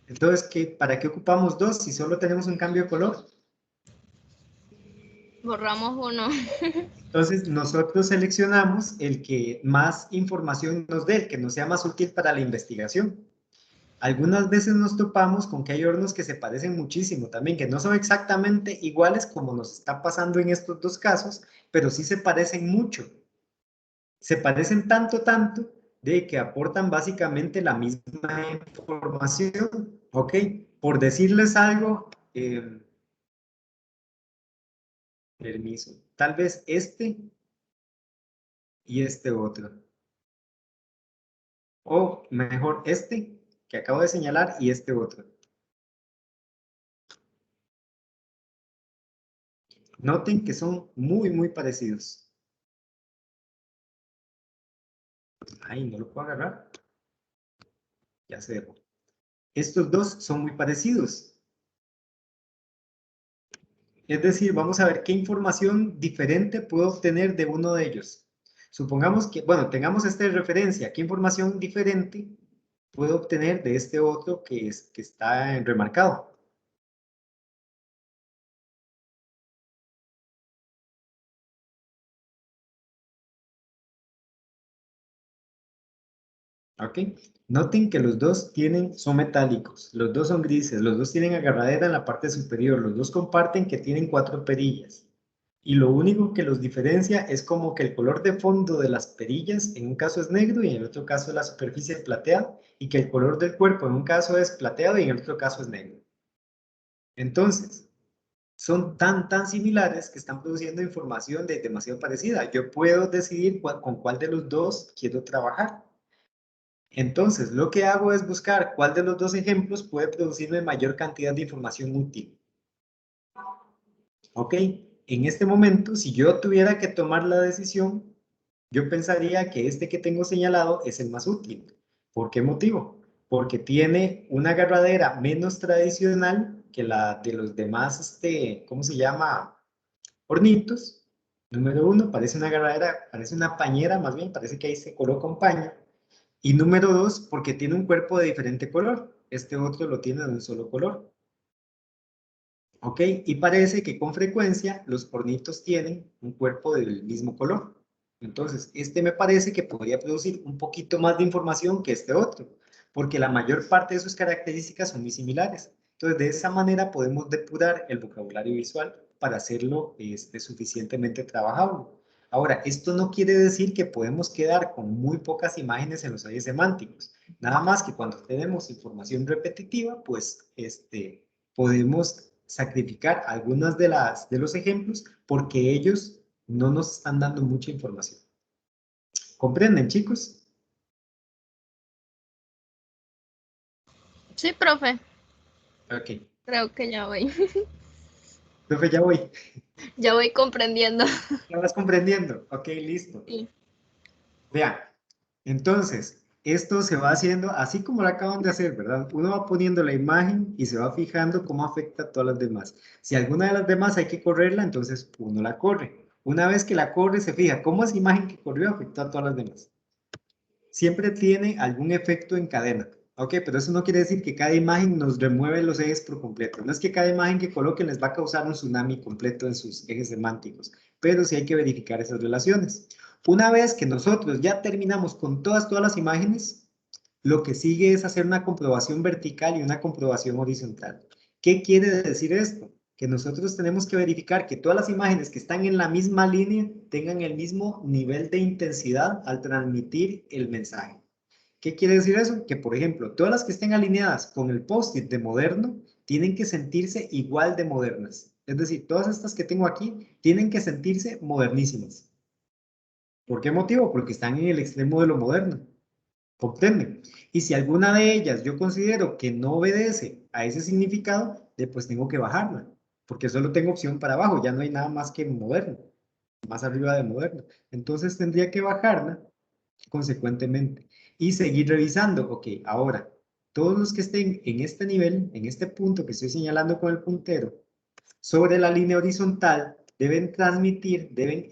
Entonces, ¿para qué ocupamos dos si solo tenemos un cambio de color? borramos uno. Entonces, nosotros seleccionamos el que más información nos dé, el que nos sea más útil para la investigación. Algunas veces nos topamos con que hay hornos que se parecen muchísimo también, que no son exactamente iguales como nos está pasando en estos dos casos, pero sí se parecen mucho. Se parecen tanto, de que aportan básicamente la misma información, ¿ok? Por decirles algo, permiso, tal vez este y este otro. O mejor, este que acabo de señalar y este otro. Noten que son muy parecidos. Ay, no lo puedo agarrar. Ya se dejó. Estos dos son muy parecidos. Es decir, vamos a ver qué información diferente puedo obtener de uno de ellos. Supongamos que, bueno, tengamos esta de referencia. ¿Qué información diferente puedo obtener de este otro que está remarcado? ¿Ok? Noten que los dos son metálicos, los dos son grises, los dos tienen agarradera en la parte superior, los dos comparten que tienen 4 perillas. Y lo único que los diferencia es como que el color de fondo de las perillas en un caso es negro y en el otro caso la superficie es plateada, y que el color del cuerpo en un caso es plateado y en el otro caso es negro. Entonces, son tan similares que están produciendo información demasiado parecida. Yo puedo decidir con cuál de los dos quiero trabajar. Entonces, lo que hago es buscar cuál de los dos ejemplos puede producirme mayor cantidad de información útil. ¿Ok? En este momento, si yo tuviera que tomar la decisión, yo pensaría que este que tengo señalado es el más útil. ¿Por qué motivo? Porque tiene una agarradera menos tradicional que la de los demás, ¿cómo se llama? Hornitos. Número uno, parece una agarradera, parece una pañera, más bien, parece que ahí se coloca un paño. Y número dos, porque tiene un cuerpo de diferente color. Este otro lo tiene de un solo color. ¿Ok? Y parece que con frecuencia los hornitos tienen un cuerpo del mismo color. Entonces, este me parece que podría producir un poquito más de información que este otro. porque la mayor parte de sus características son muy similares. Entonces, de esa manera podemos depurar el vocabulario visual para hacerlo suficientemente trabajable. Ahora, esto no quiere decir que podemos quedar con muy pocas imágenes en los ejes semánticos. Nada más que cuando tenemos información repetitiva, pues podemos sacrificar algunas de los ejemplos porque ellos no nos están dando mucha información. ¿Comprenden, chicos? Sí, profe. Ok. Creo que ya voy. Profe, ya voy. Ya voy comprendiendo. ¿Ya vas comprendiendo? Ok, listo. Sí. Vean, entonces, esto se va haciendo así como lo acaban de hacer, ¿verdad? Uno va poniendo la imagen y se va fijando cómo afecta a todas las demás. Si alguna de las demás hay que correrla, entonces uno la corre. Una vez que la corre, se fija cómo esa imagen que corrió afectó a todas las demás. Siempre tiene algún efecto en cadena. Ok, pero eso no quiere decir que cada imagen nos remueve los ejes por completo. No es que cada imagen que coloquen les va a causar un tsunami completo en sus ejes semánticos, pero sí hay que verificar esas relaciones. Una vez que nosotros ya terminamos con todas las imágenes, lo que sigue es hacer una comprobación vertical y una comprobación horizontal. ¿Qué quiere decir esto? Que nosotros tenemos que verificar que todas las imágenes que están en la misma línea tengan el mismo nivel de intensidad al transmitir el mensaje. ¿Qué quiere decir eso? Que, por ejemplo, todas las que estén alineadas con el post-it de moderno tienen que sentirse igual de modernas. Es decir, todas estas que tengo aquí tienen que sentirse modernísimas. ¿Por qué motivo? Porque están en el extremo de lo moderno. ¿Comprenden? Y si alguna de ellas yo considero que no obedece a ese significado, pues tengo que bajarla. Porque solo tengo opción para abajo, ya no hay nada más que moderno, más arriba de moderno. Entonces tendría que bajarla consecuentemente y seguir revisando. Ok, ahora, todos los que estén en este nivel, en este punto que estoy señalando con el puntero, sobre la línea horizontal, deben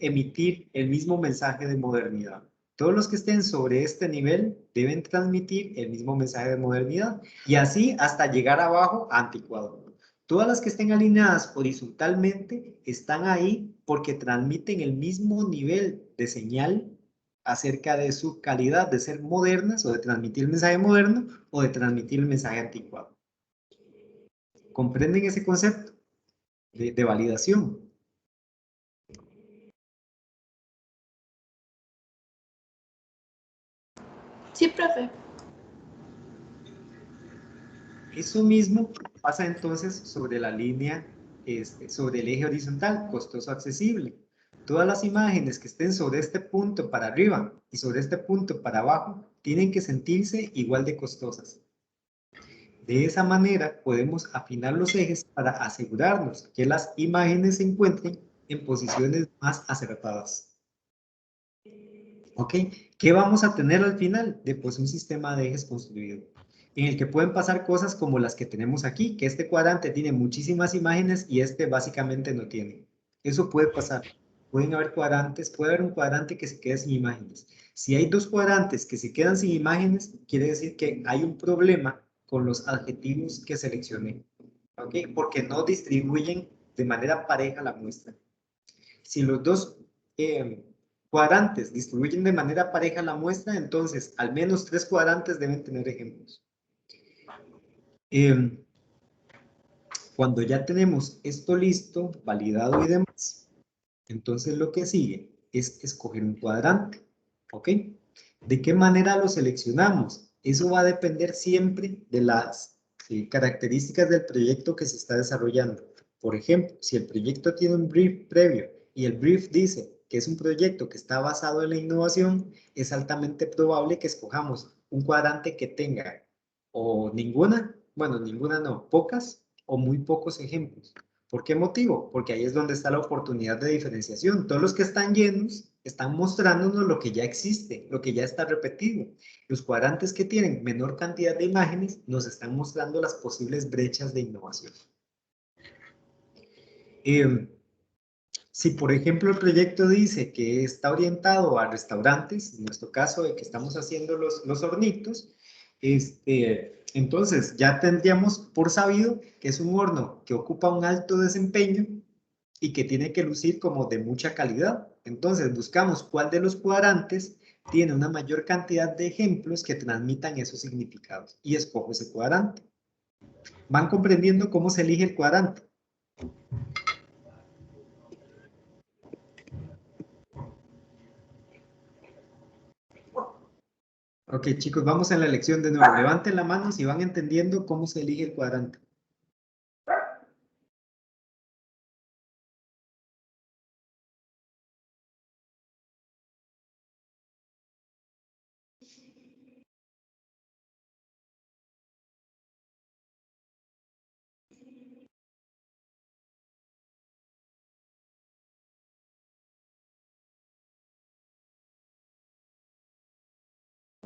emitir el mismo mensaje de modernidad. Todos los que estén sobre este nivel deben transmitir el mismo mensaje de modernidad y así hasta llegar abajo a anticuado. Todas las que estén alineadas horizontalmente están ahí porque transmiten el mismo nivel de señal acerca de su calidad de ser modernas o de transmitir el mensaje moderno o de transmitir el mensaje anticuado. ¿Comprenden ese concepto de validación? Sí, profe. Eso mismo pasa entonces sobre la línea, sobre el eje horizontal, costoso accesible. Todas las imágenes que estén sobre este punto para arriba y sobre este punto para abajo tienen que sentirse igual de costosas. De esa manera podemos afinar los ejes para asegurarnos que las imágenes se encuentren en posiciones más acertadas. ¿Ok? ¿Qué vamos a tener al final? Pues un sistema de ejes construido, en el que pueden pasar cosas como las que tenemos aquí, que este cuadrante tiene muchísimas imágenes y este básicamente no tiene. Eso puede pasar. Pueden haber cuadrantes, puede haber un cuadrante que se quede sin imágenes. Si hay dos cuadrantes que se quedan sin imágenes, quiere decir que hay un problema con los adjetivos que seleccioné. ¿Ok? Porque no distribuyen de manera pareja la muestra. Si los dos cuadrantes distribuyen de manera pareja la muestra, entonces al menos 3 cuadrantes deben tener ejemplos. Cuando ya tenemos esto listo, validado y demás, entonces lo que sigue es escoger un cuadrante. ¿Ok? ¿De qué manera lo seleccionamos? Eso va a depender siempre de las características del proyecto que se está desarrollando. Por ejemplo, si el proyecto tiene un brief previo y el brief dice que es un proyecto que está basado en la innovación, es altamente probable que escojamos un cuadrante que tenga o ninguna, bueno, ninguna no, pocas o muy pocos ejemplos. ¿Por qué motivo? Porque ahí es donde está la oportunidad de diferenciación. Todos los que están llenos están mostrándonos lo que ya existe, lo que ya está repetido. Los cuadrantes que tienen menor cantidad de imágenes nos están mostrando las posibles brechas de innovación. Si, por ejemplo, el proyecto dice que está orientado a restaurantes, en nuestro caso de que estamos haciendo los hornitos, entonces ya tendríamos por sabido que es un horno que ocupa un alto desempeño y que tiene que lucir como de mucha calidad. Entonces buscamos cuál de los cuadrantes tiene una mayor cantidad de ejemplos que transmitan esos significados y escojo ese cuadrante. ¿Van comprendiendo cómo se elige el cuadrante? Ok, chicos, vamos a la lección de nuevo. Levanten la mano si van entendiendo cómo se elige el cuadrante.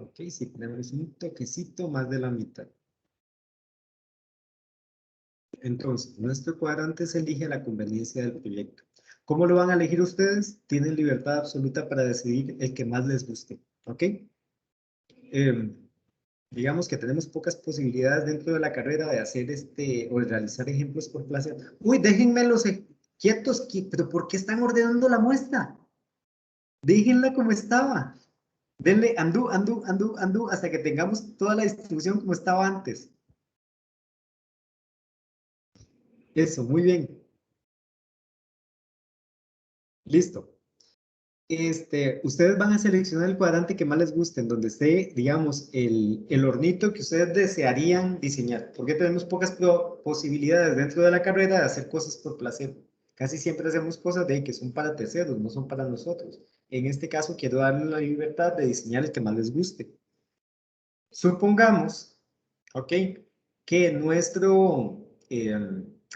Ok, si tenemos un toquecito más de la mitad. Entonces, nuestro cuadrante se elige a la conveniencia del proyecto. ¿Cómo lo van a elegir ustedes? Tienen libertad absoluta para decidir el que más les guste. ¿Ok? Digamos que tenemos pocas posibilidades dentro de la carrera de hacer o de realizar ejemplos por placer. Uy, déjenmelos quietos, pero ¿por qué están ordenando la muestra? Déjenla como estaba. Denle undo, undo, undo, undo, hasta que tengamos toda la distribución como estaba antes. Eso, muy bien. Listo. Ustedes van a seleccionar el cuadrante que más les guste, en donde esté, digamos, el hornito que ustedes desearían diseñar. Porque tenemos pocas posibilidades dentro de la carrera de hacer cosas por placer. Casi siempre hacemos cosas que son para terceros, no son para nosotros. En este caso, quiero darles la libertad de diseñar el que más les guste. Supongamos, ok, que nuestro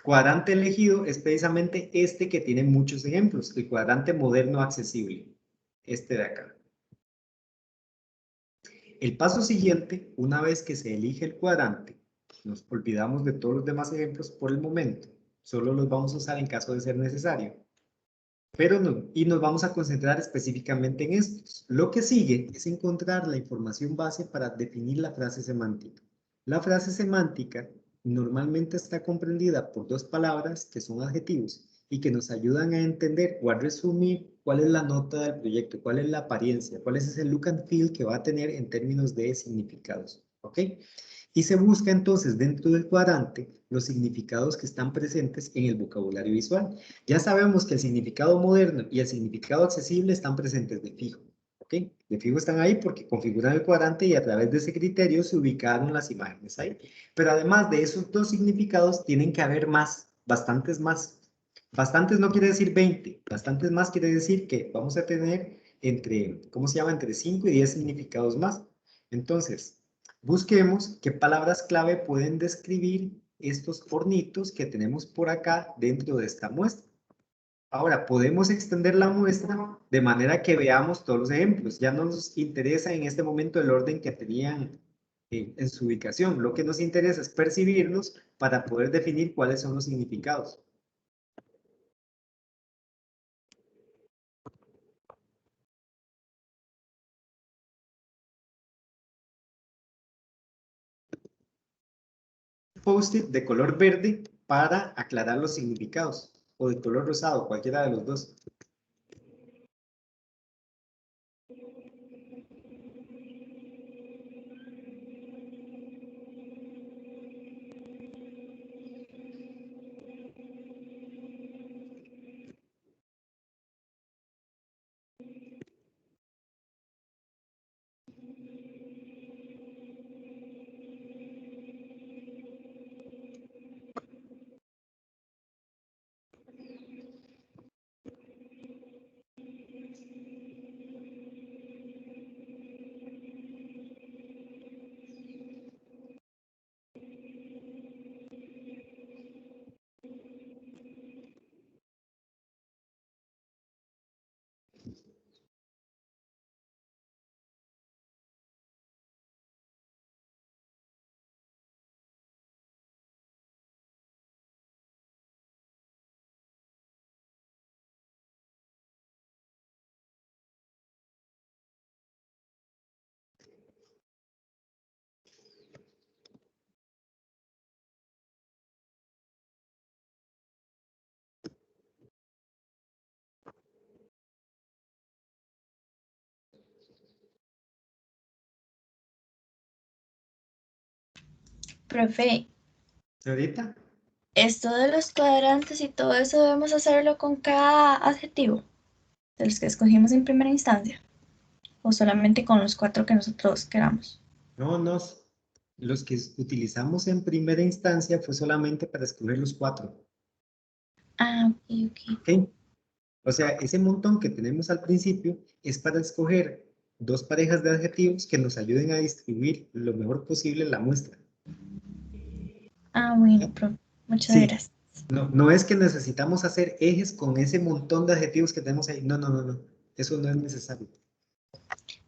cuadrante elegido es precisamente este que tiene muchos ejemplos, el cuadrante moderno accesible, este de acá. El paso siguiente, una vez que se elige el cuadrante, nos olvidamos de todos los demás ejemplos por el momento, solo los vamos a usar en caso de ser necesario. Pero no, y nos vamos a concentrar específicamente en estos. Lo que sigue es encontrar la información base para definir la frase semántica. La frase semántica normalmente está comprendida por dos palabras que son adjetivos y que nos ayudan a entender o a resumir cuál es la nota del proyecto, cuál es la apariencia, cuál es ese look and feel que va a tener en términos de significados. ¿Ok? Y se busca entonces dentro del cuadrante los significados que están presentes en el vocabulario visual. Ya sabemos que el significado moderno y el significado accesible están presentes de fijo. ¿Ok? De fijo están ahí porque configuran el cuadrante y a través de ese criterio se ubicaron las imágenes ahí. Pero además de esos dos significados, tienen que haber más, bastantes más. Bastantes no quiere decir 20, bastantes más quiere decir que vamos a tener entre, ¿cómo se llama? Entre 5 y 10 significados más. Entonces, busquemos qué palabras clave pueden describir estos hornitos que tenemos por acá dentro de esta muestra. Ahora, podemos extender la muestra de manera que veamos todos los ejemplos. Ya no nos interesa en este momento el orden que tenían en su ubicación. Lo que nos interesa es percibirlos para poder definir cuáles son los significados. Post-it de color verde para aclarar los significados, o de color rosado, cualquiera de los dos. Profe, Ahorita, esto de los cuadrantes y todo eso debemos hacerlo con cada adjetivo de los que escogimos en primera instancia, o solamente con los 4 que nosotros queramos. no, los que utilizamos en primera instancia fue solamente para escoger los 4. Ah, ok, ok. ¿Ok? O sea, ese montón que tenemos al principio es para escoger 2 parejas de adjetivos que nos ayuden a distribuir lo mejor posible la muestra. Ah, bueno, profe, muchas Sí, gracias. no es que necesitamos hacer ejes con ese montón de adjetivos que tenemos ahí. No. Eso no es necesario.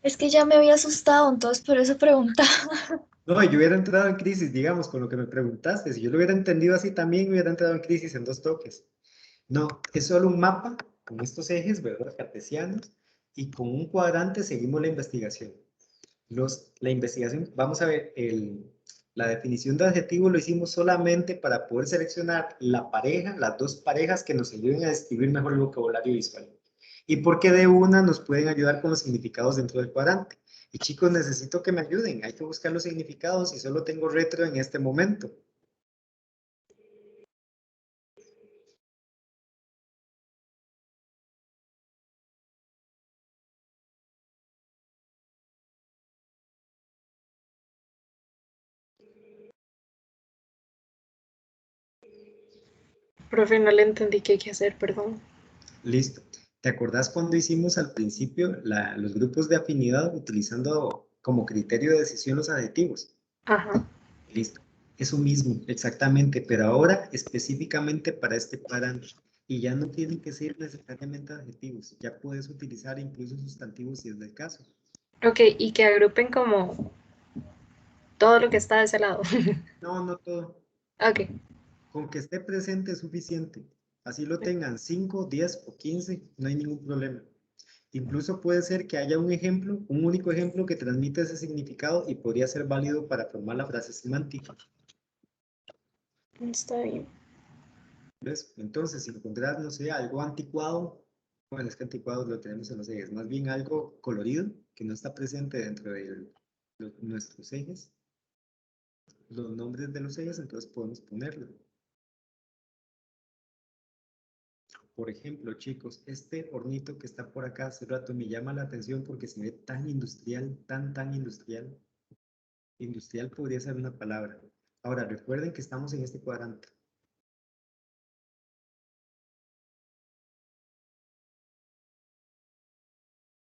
Es que ya me había asustado, entonces por eso preguntaba. No, yo hubiera entrado en crisis, digamos, con lo que me preguntaste. Si yo lo hubiera entendido así también, hubiera entrado en crisis en 2 toques. No, es solo un mapa con estos ejes, ¿verdad? Cartesianos, y con un cuadrante seguimos la investigación. La investigación, vamos a ver, la definición de adjetivo lo hicimos solamente para poder seleccionar la pareja, las 2 parejas que nos ayuden a describir mejor el vocabulario visual. Y porque de una nos pueden ayudar con los significados dentro del cuadrante. Y chicos, necesito que me ayuden, hay que buscar los significados y solo tengo retro en este momento. Profe, no le entendí qué hay que hacer, perdón. Listo. ¿Te acordás cuando hicimos al principio los grupos de afinidad utilizando como criterio de decisión los adjetivos? Ajá. Listo. Eso mismo, exactamente, pero ahora específicamente para este parámetro. Y ya no tienen que ser necesariamente adjetivos, ya puedes utilizar incluso sustantivos si es del caso. Ok, y que agrupen como todo lo que está de ese lado. No todo. Ok, Con que esté presente es suficiente. Así lo tengan 5, 10 o 15, no hay ningún problema. Incluso puede ser que haya un ejemplo, un único ejemplo que transmite ese significado y podría ser válido para formar la frase semántica. está bien. ¿Ves? Entonces, si encontrás, no sé, algo anticuado, bueno, es que anticuado lo tenemos en los ejes, más bien algo colorido que no está presente dentro de nuestros ejes, los nombres de los ejes, entonces podemos ponerlo. Por ejemplo, chicos, este hornito que está por acá hace rato me llama la atención porque se ve tan industrial, tan industrial. Industrial podría ser una palabra. Ahora, recuerden que estamos en este cuadrante.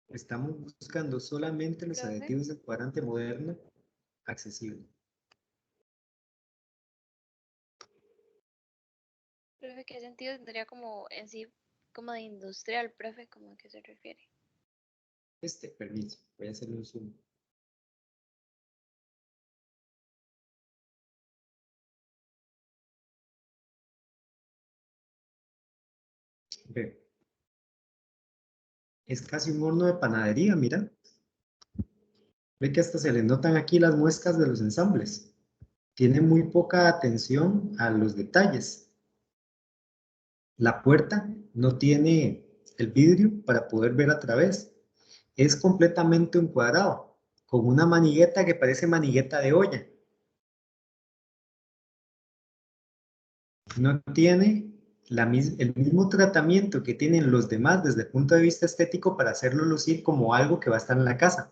Estamos buscando solamente los Profe. adjetivos del cuadrante moderno accesible. Profe, ¿qué sentido tendría como en sí, como de industrial, profe? ¿Cómo a qué se refiere? Permiso, voy a hacerle un zoom. Ve. Es casi un horno de panadería, mira. Ve que hasta se le notan aquí las muescas de los ensambles. Tiene muy poca atención a los detalles. La puerta no tiene el vidrio para poder ver a través. Es completamente un cuadrado, con una manigueta que parece manigueta de olla. No tiene el mismo tratamiento que tienen los demás desde el punto de vista estético para hacerlo lucir como algo que va a estar en la casa.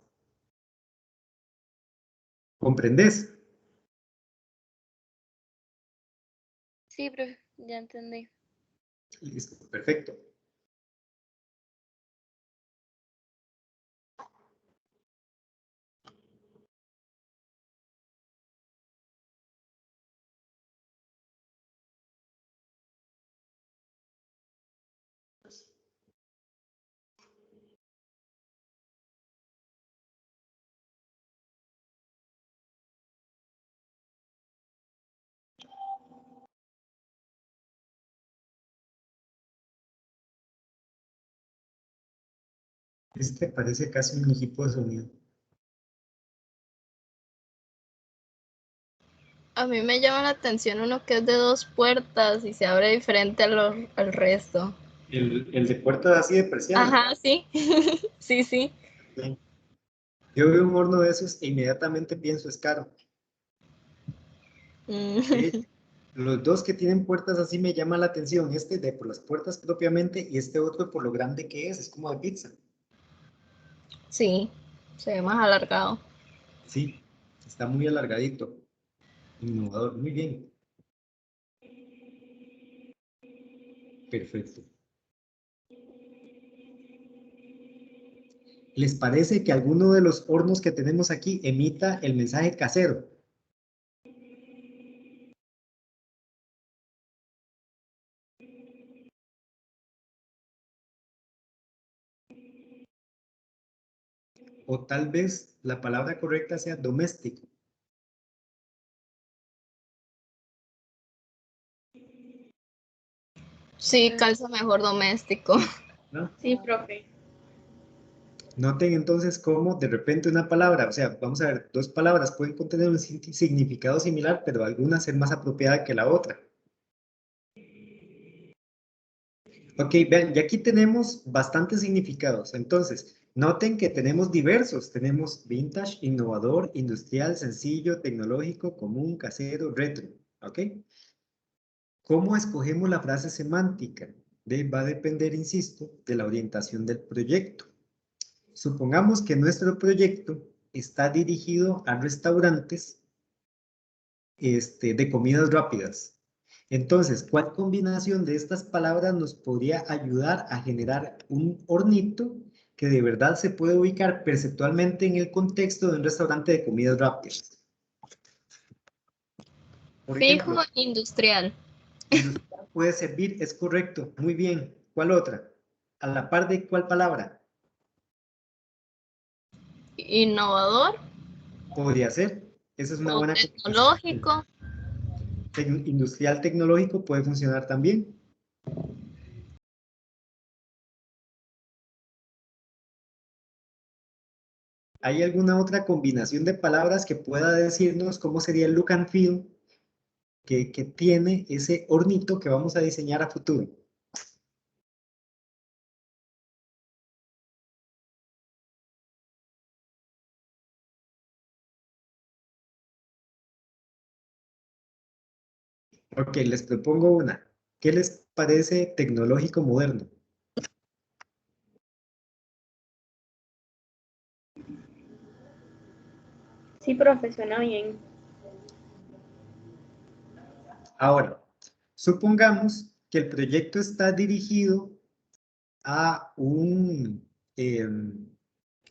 ¿Comprendes? Sí, profe, ya entendí. Listo, perfecto. Parece casi un equipo de sonido. A mí me llama la atención uno que es de 2 puertas y se abre diferente al resto. El de puertas así de persiana. Ajá, sí. Sí, sí. Sí. Yo veo un horno de esos e inmediatamente pienso es caro. Los dos que tienen puertas así me llama la atención. Este de por las puertas propiamente y este otro por lo grande que es como de pizza. Sí, se ve más alargado. Sí, está muy alargadito. Innovador, muy bien. Perfecto. ¿Les parece que alguno de los hornos que tenemos aquí emita el mensaje casero? O tal vez la palabra correcta sea doméstico. Sí, calza mejor doméstico. ¿No? Sí, profe. Noten entonces cómo de repente una palabra, o sea, vamos a ver, dos palabras pueden contener un significado similar, pero alguna ser más apropiada que la otra. Ok, vean, y aquí tenemos bastantes significados. Entonces, noten que tenemos diversos. Tenemos vintage, innovador, industrial, sencillo, tecnológico, común, casero, retro. Ok. ¿Cómo escogemos la frase semántica? Va a depender, insisto, de la orientación del proyecto. Supongamos que nuestro proyecto está dirigido a restaurantes de comidas rápidas. Entonces, ¿cuál combinación de estas palabras nos podría ayudar a generar un hornito que de verdad se puede ubicar perceptualmente en el contexto de un restaurante de comidas rápidas? Por Fijo, ejemplo, industrial. industrial puede servir, es correcto, muy bien. ¿Cuál otra? ¿A la par de cuál palabra? Innovador Podría ser. Esa es una o buena combinación. tecnológico. Industrial tecnológico puede funcionar también. ¿Hay alguna otra combinación de palabras que pueda decirnos cómo sería el look and feel que tiene ese hornito que vamos a diseñar a futuro? Ok, les propongo una. ¿Qué les parece tecnológico moderno? Sí, profe, suena bien. Ahora, supongamos que el proyecto está dirigido a a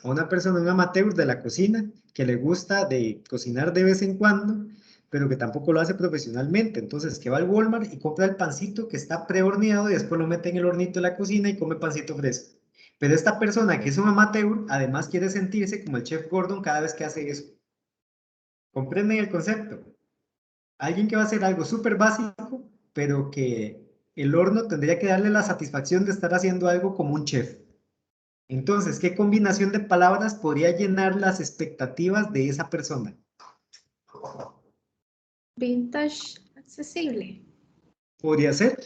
una persona, un amateur de la cocina, que le gusta de cocinar de vez en cuando, pero que tampoco lo hace profesionalmente. Entonces, que va al Walmart y compra el pancito que está prehorneado y después lo mete en el hornito de la cocina y come pancito fresco. Pero esta persona que es un amateur, además quiere sentirse como el chef Gordon cada vez que hace eso. ¿Comprenden el concepto? Alguien que va a hacer algo súper básico, pero que el horno tendría que darle la satisfacción de estar haciendo algo como un chef. Entonces, ¿qué combinación de palabras podría llenar las expectativas de esa persona? Vintage accesible. Podría ser.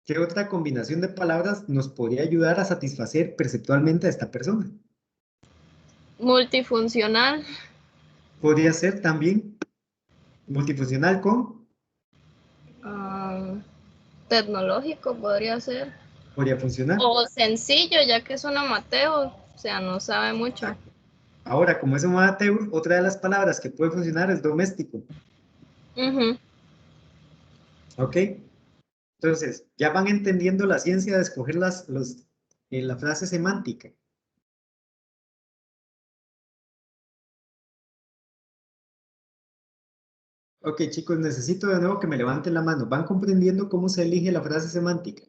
¿Qué otra combinación de palabras nos podría ayudar a satisfacer perceptualmente a esta persona? Multifuncional. Podría ser también multifuncional con, Tecnológico podría ser. podría funcionar. O sencillo, ya que es un amateur, o sea, no sabe mucho. Ahora, como es un amateur, otra de las palabras que puede funcionar es doméstico. Ujú. ¿Ok? Entonces, ya van entendiendo la ciencia de escoger la frase semántica. Ok, chicos, necesito de nuevo que me levanten la mano. ¿Van comprendiendo cómo se elige la frase semántica?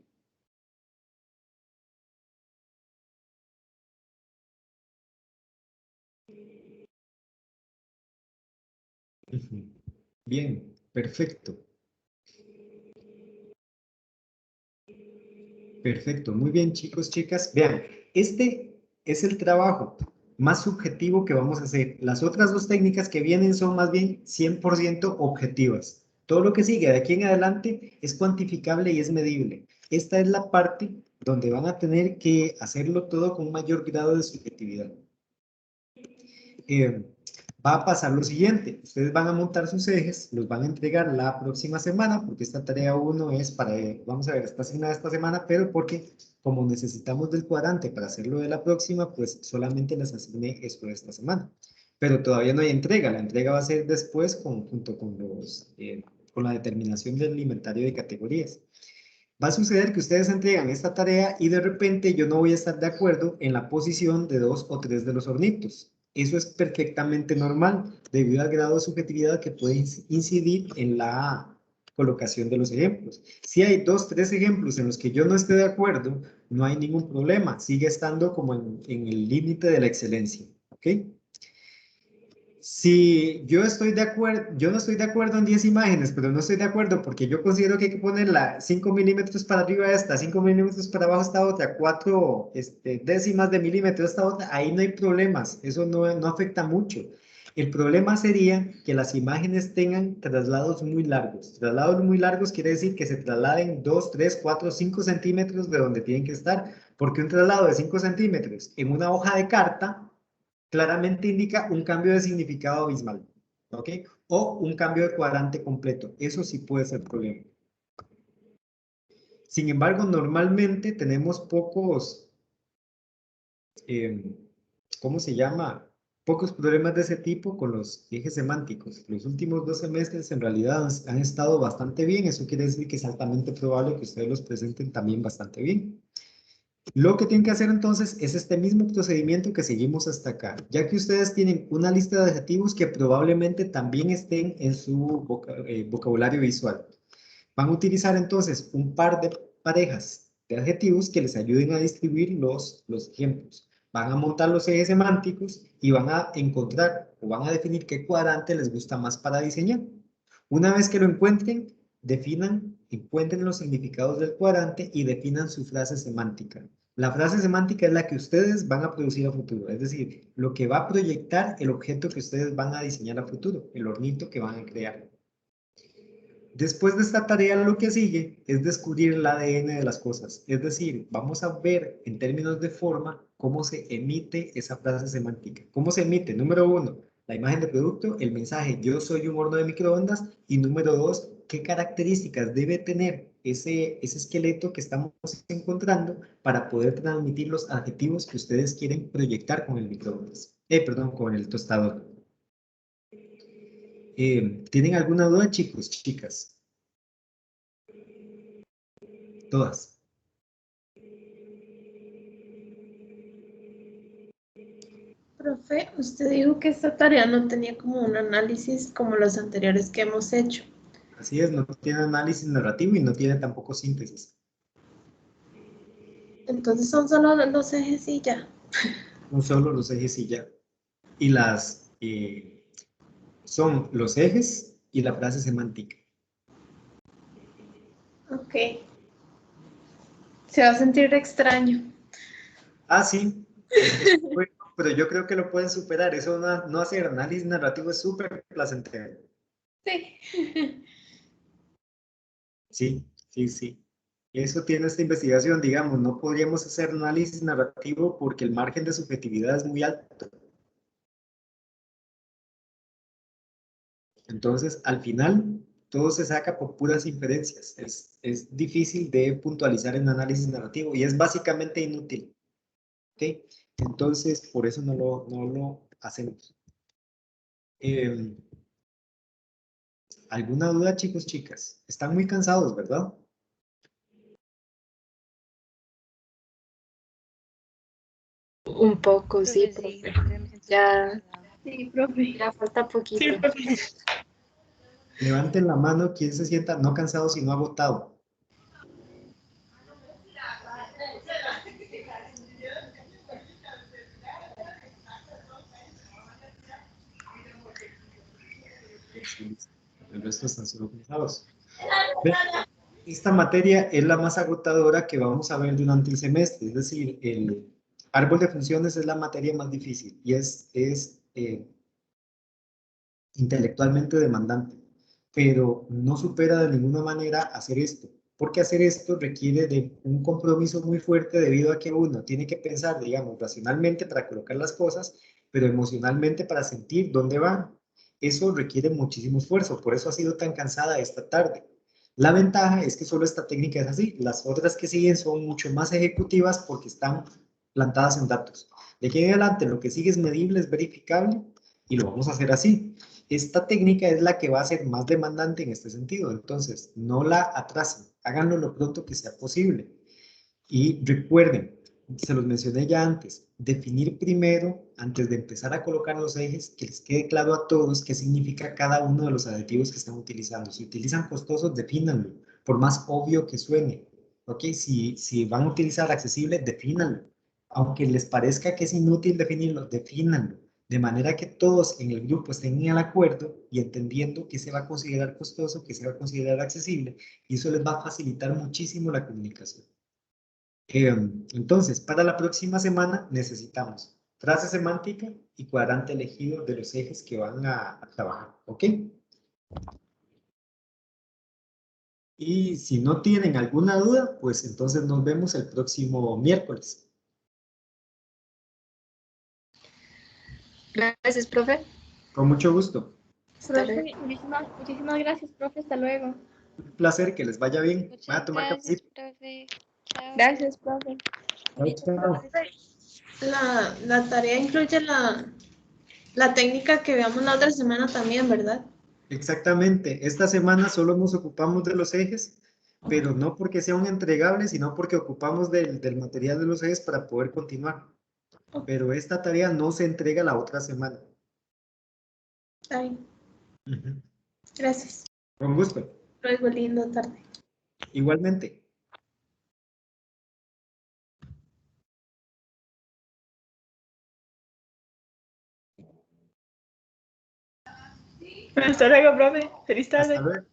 Ujú. Bien, perfecto. Perfecto, muy bien, chicos, chicas. Vean, este es el trabajo más subjetivo que vamos a hacer. Las otras dos técnicas que vienen son más bien 100% objetivas. Todo lo que sigue de aquí en adelante es cuantificable y es medible. Esta es la parte donde van a tener que hacerlo todo con un mayor grado de subjetividad. va a pasar lo siguiente. Ustedes van a montar sus ejes, los van a entregar la próxima semana, porque esta tarea 1 es para, vamos a ver, está asignada esta semana, pero porque como necesitamos del cuadrante para hacerlo de la próxima, pues solamente les asigné esto de esta semana. Pero todavía no hay entrega. La entrega va a ser después junto con con la determinación del inventario de categorías. Va a suceder que ustedes entregan esta tarea y de repente yo no voy a estar de acuerdo en la posición de 2 o 3 de los hornitos. Eso es perfectamente normal debido al grado de subjetividad que puede incidir en la colocación de los ejemplos. Si hay 2, 3 ejemplos en los que yo no esté de acuerdo, no hay ningún problema. Sigue estando como en el límite de la excelencia. ¿Ok? Si yo estoy de acuerdo, yo no estoy de acuerdo en 10 imágenes, pero no estoy de acuerdo porque yo considero que hay que ponerla 5 milímetros para arriba esta, 5 milímetros para abajo esta otra, 4 décimas de milímetro esta otra, ahí no hay problemas, eso no afecta mucho. El problema sería que las imágenes tengan traslados muy largos. Traslados muy largos quiere decir que se trasladen 2, 3, 4, 5 centímetros de donde tienen que estar, porque un traslado de 5 centímetros en una hoja de carta claramente indica un cambio de significado abismal, ¿ok? O un cambio de cuadrante completo. Eso sí puede ser problema. Sin embargo, normalmente tenemos pocos, ¿cómo se llama? Pocos problemas de ese tipo con los ejes semánticos. Los últimos 2 semestres en realidad han estado bastante bien. Eso quiere decir que es altamente probable que ustedes los presenten también bastante bien. Lo que tienen que hacer entonces es este mismo procedimiento que seguimos hasta acá, ya que ustedes tienen una lista de adjetivos que probablemente también estén en su vocabulario visual. Van a utilizar entonces un par de parejas de adjetivos que les ayuden a distribuir los ejemplos. Van a montar los ejes semánticos y van a encontrar o van a definir qué cuadrante les gusta más para diseñar. Una vez que lo encuentren, encuentren los significados del cuadrante y definan su frase semántica. La frase semántica es la que ustedes van a producir a futuro, es decir, lo que va a proyectar el objeto que ustedes van a diseñar a futuro, el hornito que van a crear. Después de esta tarea, lo que sigue es descubrir el ADN de las cosas, es decir, vamos a ver en términos de forma cómo se emite esa frase semántica. ¿Cómo se emite? Número 1, la imagen de producto, el mensaje yo soy un horno de microondas, y número 2, qué características debe tener ese esqueleto que estamos encontrando para poder transmitir los adjetivos que ustedes quieren proyectar con el microondas. Con el tostador. ¿Tienen alguna duda, chicos, chicas? Todas. Profe, usted dijo que esta tarea no tenía como un análisis como los anteriores que hemos hecho. Así es, no tiene análisis narrativo y no tiene tampoco síntesis. Entonces son solo los ejes y ya. No solo los ejes y ya. Y son los ejes y la frase semántica. Ok. Se va a sentir extraño. Ah, sí. Bueno, pero yo creo que lo pueden superar. Eso no hacer análisis narrativo es súper placentero. Sí. Sí, sí, sí. Eso tiene esta investigación, digamos, no podríamos hacer análisis narrativo porque el margen de subjetividad es muy alto. Entonces, al final, todo se saca por puras inferencias. Es difícil de puntualizar en análisis narrativo y es básicamente inútil. ¿Ok? Entonces, por eso no lo hacemos. ¿Alguna duda, chicos, chicas? Están muy cansados, ¿verdad? Un poco, sí, Sí, profe. Ya, Sí, profe. ya falta poquito. Sí, profe. Levanten la mano quien se sienta no cansado sino agotado. El resto están solo cansados. Esta materia es la más agotadora que vamos a ver durante el semestre, es decir, el árbol de funciones es la materia más difícil y es intelectualmente demandante, pero no supera de ninguna manera hacer esto, porque hacer esto requiere de un compromiso muy fuerte debido a que uno tiene que pensar, digamos, racionalmente para colocar las cosas pero emocionalmente para sentir dónde van. Eso requiere muchísimo esfuerzo, por eso ha sido tan cansada esta tarde. La ventaja es que solo esta técnica es así, las otras que siguen son mucho más ejecutivas porque están plantadas en datos. De aquí en adelante lo que sigue es medible, es verificable y lo vamos a hacer así. Esta técnica es la que va a ser más demandante en este sentido, entonces no la atrasen, háganlo lo pronto que sea posible. Y recuerden, se los mencioné ya antes, definir primero, antes de empezar a colocar los ejes, que les quede claro a todos qué significa cada uno de los aditivos que están utilizando. Si utilizan costosos, defínanlo, por más obvio que suene. ¿Ok? Si van a utilizar accesible, defínanlo. Aunque les parezca que es inútil definirlo, defínanlo. De manera que todos en el grupo estén en el acuerdo y entendiendo qué se va a considerar costoso, qué se va a considerar accesible, y eso les va a facilitar muchísimo la comunicación. Entonces, para la próxima semana necesitamos frase semántica y cuadrante elegido de los ejes que van a trabajar, ¿ok? Y si no tienen alguna duda, pues entonces nos vemos el próximo miércoles. Gracias, profe. Con mucho gusto. Hasta luego. Profe, muchísimas gracias, profe. Hasta luego. Un placer, que les vaya bien. Van a Muchas tomar gracias, cafecito. profe. Chao. Gracias, profe. Chao, chao. La tarea incluye la técnica que veamos la otra semana también, ¿verdad? Exactamente. Esta semana solo nos ocupamos de los ejes, pero no porque sea un entregable, sino porque ocupamos del material de los ejes para poder continuar. Pero esta tarea no se entrega la otra semana. Está bien. Ujú. Gracias. Con gusto. Luego, linda tarde. Igualmente. Hasta luego, profe. Feliz tarde. Hasta luego.